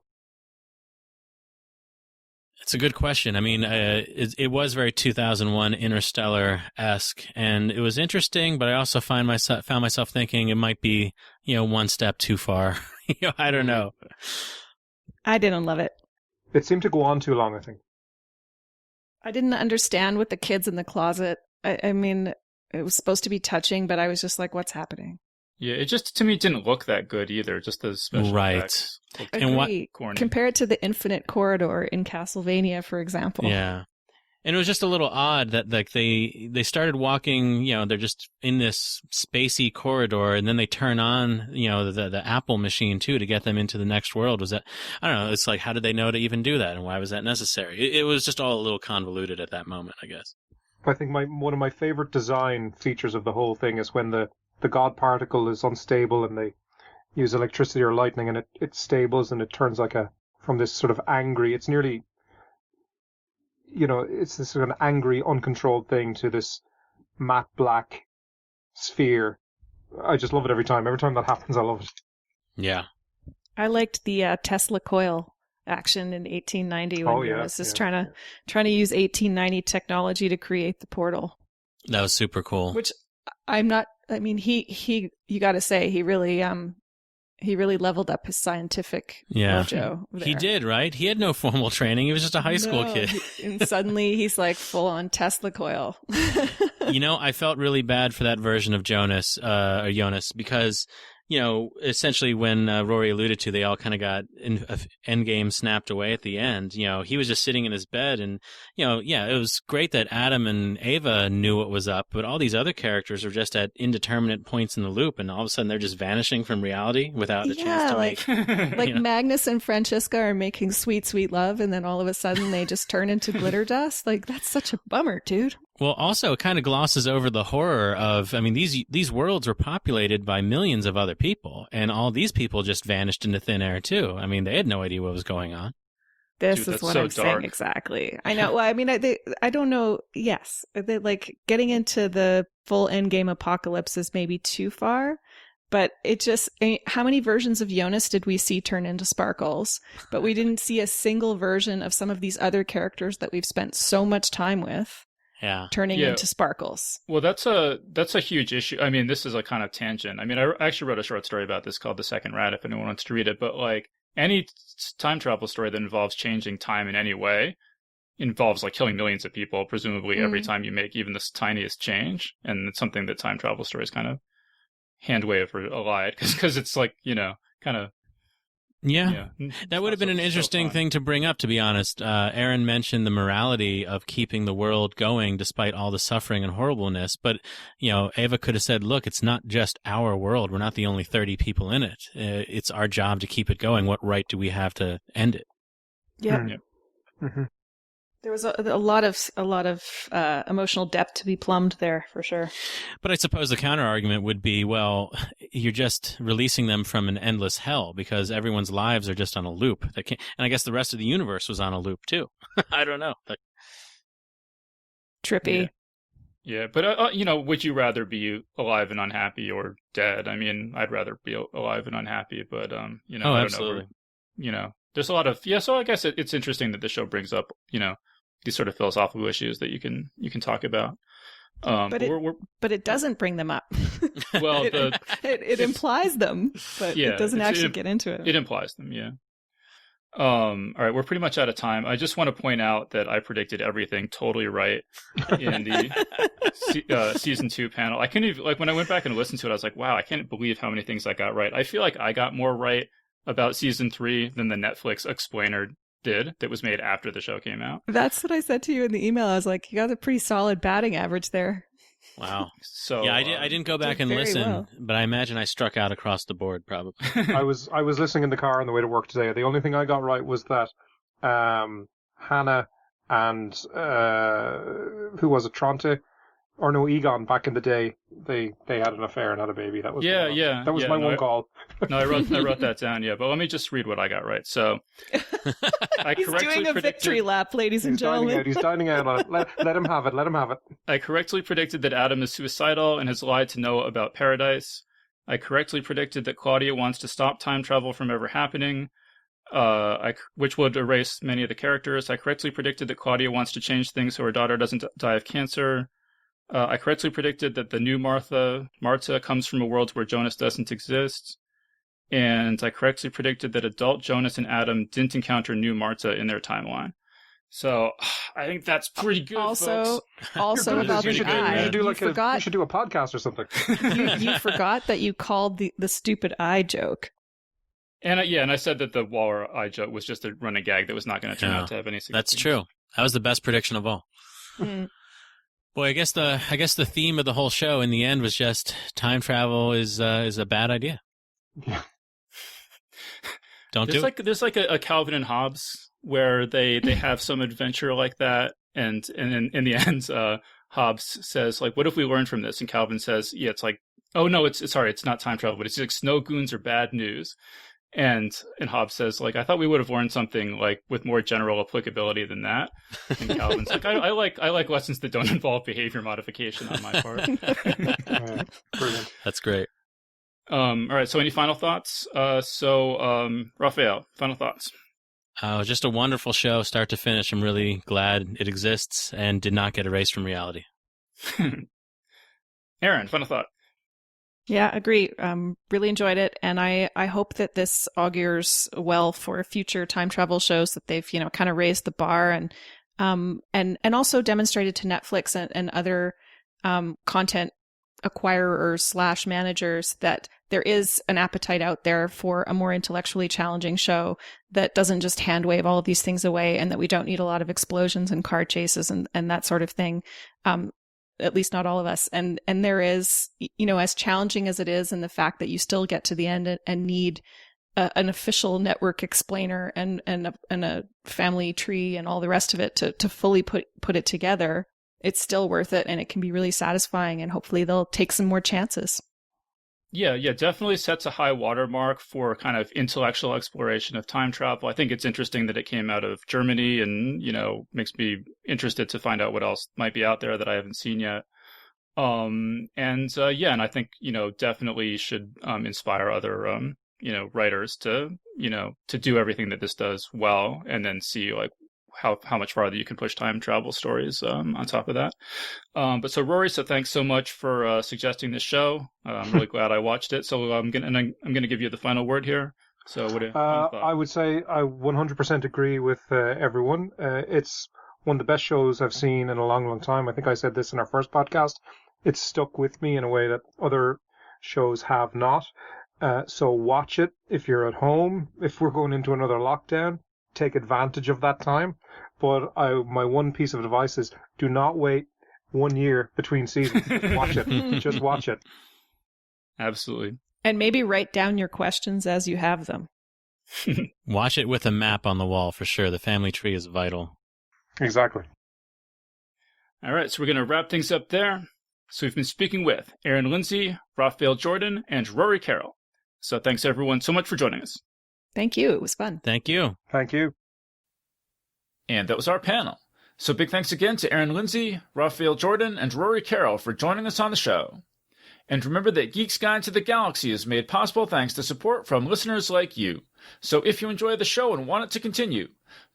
Speaker 4: It's a good question. I mean, it was very 2001 Interstellar-esque, and it was interesting, but I also found myself thinking it might be, one step too far. I don't know.
Speaker 3: I didn't love it.
Speaker 5: It seemed to go on too long, I think.
Speaker 3: I didn't understand with the kids in the closet. I mean, it was supposed to be touching, but I was just like, what's happening?
Speaker 1: Yeah, it just, to me, didn't look that good either, just the special effects.
Speaker 3: And compare it to the Infinite Corridor in Castlevania, for example.
Speaker 4: Yeah. And it was just a little odd that, like, they started walking, they're just in this spacey corridor, and then they turn on, the Apple machine, too, to get them into the next world. Was that, I don't know, it's like, how did they know to even do that, and why was that necessary? It was just all a little convoluted at that moment, I guess.
Speaker 5: I think one of my favorite design features of the whole thing is when the God particle is unstable and they use electricity or lightning and it stables and it turns from this sort of angry, it's nearly, it's this sort of angry, uncontrolled thing to this matte black sphere. I just love it every time. Every time that happens, I love it.
Speaker 4: Yeah.
Speaker 3: I liked the Tesla coil action in 1890 when he was just trying to use 1890 technology to create the portal.
Speaker 4: That was super cool.
Speaker 3: Which you got to say he really leveled up his scientific mojo there.
Speaker 4: He did, right? He had no formal training. He was just a high school kid.
Speaker 3: And suddenly he's like full on Tesla coil.
Speaker 4: I felt really bad for that version of Jonas because, essentially when Rory alluded to, they all kind of got endgame snapped away at the end. He was just sitting in his bed and, it was great that Adam and Ava knew what was up, but all these other characters are just at indeterminate points in the loop, and all of a sudden they're just vanishing from reality without a chance to make...
Speaker 3: like Magnus and Francesca are making sweet, sweet love, and then all of a sudden they just turn into glitter dust. Like, that's such a bummer, dude.
Speaker 4: Well, also, it kind of glosses over the horror of, I mean, these worlds were populated by millions of other people, and all these people just vanished into thin air, too. I mean, they had no idea what was going on.
Speaker 3: This is what I'm saying exactly. I know. Well, I mean, I don't know. Yes. Like, getting into the full endgame apocalypse is maybe too far, but it just, how many versions of Jonas did we see turn into sparkles? But we didn't see a single version of some of these other characters that we've spent so much time with.
Speaker 4: Yeah.
Speaker 3: Turning into sparkles.
Speaker 1: Well, that's a huge issue. I mean, this is a kind of tangent. I mean, I actually wrote a short story about this called The Second Rat, if anyone wants to read it. But like any time travel story that involves changing time in any way involves like killing millions of people, presumably every time you make even the tiniest change. And it's something that time travel stories kind of hand wave or elide because it's like, kind of.
Speaker 4: Yeah, that would have been an interesting thing to bring up, to be honest. Erin mentioned the morality of keeping the world going despite all the suffering and horribleness. But, Ava could have said, look, it's not just our world. We're not the only 30 people in it. It's our job to keep it going. What right do we have to end it?
Speaker 3: Yeah.
Speaker 5: Mm-hmm.
Speaker 3: There was a lot of emotional depth to be plumbed there, for sure.
Speaker 4: But I suppose the counter argument would be, well, you're just releasing them from an endless hell because everyone's lives are just on a loop. And I guess the rest of the universe was on a loop too. I don't know.
Speaker 3: Trippy.
Speaker 1: Yeah, but would you rather be alive and unhappy or dead? I mean, I'd rather be alive and unhappy, but
Speaker 4: Oh,
Speaker 1: I don't
Speaker 4: absolutely.
Speaker 1: know. There's a lot of so I guess it's interesting that the show brings up these sort of philosophical issues that you can talk about.
Speaker 3: But it doesn't bring them up.
Speaker 1: Well,
Speaker 3: it implies them, but it doesn't actually get into it.
Speaker 1: It implies them, yeah. All right, we're pretty much out of time. I just want to point out that I predicted everything totally right in the season 2 panel. I couldn't even, like, when I went back and listened to it, I was like, wow, I can't believe how many things I got right. I feel like I got more right about season 3 than the Netflix explainer did that was made after the show came out.
Speaker 3: That's what I said to you in the email. I was like, you got a pretty solid batting average there.
Speaker 4: Wow.
Speaker 1: So
Speaker 4: yeah, I didn't go back and listen, but I imagine I struck out across the board probably.
Speaker 5: I was listening in the car on the way to work today. The only thing I got right was that Hannah and who was it, Tronte? Or no, Egon, back in the day, they had an affair and had a baby. That was that was my one call.
Speaker 1: No, I wrote that down. Yeah, but let me just read what I got right. So I
Speaker 3: He's doing a victory lap, ladies and gentlemen.
Speaker 5: He's dining out on it. Let him have it. Let him have it.
Speaker 1: I correctly predicted that Adam is suicidal and has lied to Noah about paradise. I correctly predicted that Claudia wants to stop time travel from ever happening, which would erase many of the characters. I correctly predicted that Claudia wants to change things so her daughter doesn't die of cancer. I correctly predicted that the new Martha comes from a world where Jonas doesn't exist. And I correctly predicted that adult Jonas and Adam didn't encounter new Martha in their timeline. So I think that's pretty good,
Speaker 3: also
Speaker 1: folks.
Speaker 3: About the eye.
Speaker 5: You should do a podcast or something.
Speaker 3: you forgot that you called the stupid eye joke.
Speaker 1: And I said that the Waller eye joke was just a running gag that was not going to turn out to have any significance.
Speaker 4: That's true. That was the best prediction of all. Boy, I guess the theme of the whole show in the end was just time travel is a bad idea.
Speaker 5: Yeah.
Speaker 1: There's like a Calvin and Hobbes where they have some adventure like that, and in the end, Hobbes says, like, what if we learn from this? And Calvin says, yeah, it's like, oh no, it's not time travel, but it's like snow goons are bad news. And Hobbes says, like, I thought we would have learned something like with more general applicability than that. And Calvin's like, I like lessons that don't involve behavior modification on my part.
Speaker 5: Brilliant.
Speaker 4: That's great.
Speaker 1: All right. So any final thoughts? Raphael, final thoughts.
Speaker 4: Just a wonderful show, start to finish. I'm really glad it exists and did not get erased from reality.
Speaker 1: Erin, final thought.
Speaker 3: Yeah, agree. Really enjoyed it, and I hope that this augurs well for future time travel shows, that they've kind of raised the bar and also demonstrated to Netflix and other content acquirers / managers that there is an appetite out there for a more intellectually challenging show that doesn't just hand wave all of these things away, and that we don't need a lot of explosions and car chases and that sort of thing. At least not all of us. And there is, as challenging as it is, and the fact that you still get to the end and need an official network explainer and a family tree and all the rest of it to fully put it together, it's still worth it, and it can be really satisfying, and hopefully they'll take some more chances.
Speaker 1: Yeah, definitely sets a high watermark for kind of intellectual exploration of time travel. I think it's interesting that it came out of Germany, and, makes me interested to find out what else might be out there that I haven't seen yet. And I think, definitely should inspire other, writers to do everything that this does well, and then see, like, how much farther you can push time travel stories on top of that. So Ruairi, thanks so much for suggesting this show. I'm really glad I watched it. So I'm gonna give you the final word here. So what
Speaker 5: I would say I 100% agree with everyone. It's one of the best shows I've seen in a long, long time. I think I said this in our first podcast. It's stuck with me in a way that other shows have not. So watch it if you're at home. If we're going into another lockdown, take advantage of that time. But my one piece of advice is do not wait 1 year between seasons. Watch it. Just watch it.
Speaker 1: Absolutely.
Speaker 3: And maybe write down your questions as you have them.
Speaker 4: Watch it with a map on the wall for sure. The family tree is vital.
Speaker 5: Exactly.
Speaker 1: All right, so we're going to wrap things up there. So we've been speaking with Erin Lindsey, Rafael Jordan, and Ruairi Carroll. So thanks everyone so much for joining us.
Speaker 3: Thank you. It was fun.
Speaker 4: Thank you.
Speaker 5: Thank you.
Speaker 1: And that was our panel. So big thanks again to Erin Lindsey, Rafael Jordan, and Ruairi Carroll for joining us on the show. And remember that Geek's Guide to the Galaxy is made possible thanks to support from listeners like you. So if you enjoy the show and want it to continue,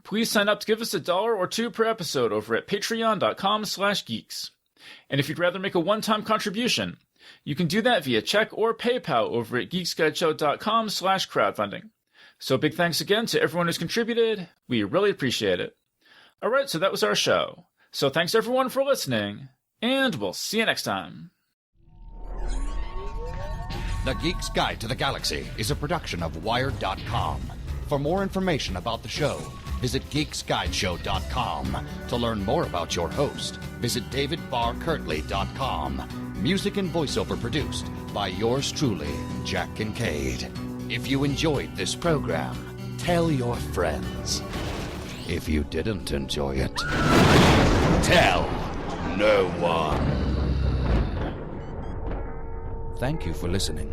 Speaker 1: please sign up to give us $1 or $2 per episode over at patreon.com/geeks. And if you'd rather make a one-time contribution, you can do that via check or PayPal over at geeksguideshow.com/crowdfunding. So big thanks again to everyone who's contributed. We really appreciate it. All right, so that was our show. So thanks everyone for listening, and we'll see you next time.
Speaker 2: The Geek's Guide to the Galaxy is a production of Wired.com. For more information about the show, visit geeksguideshow.com. To learn more about your host, visit davidbarrkirtley.com. Music and voiceover produced by yours truly, Jack Kincaid. If you enjoyed this program, tell your friends. If you didn't enjoy it, tell no one. Thank you for listening.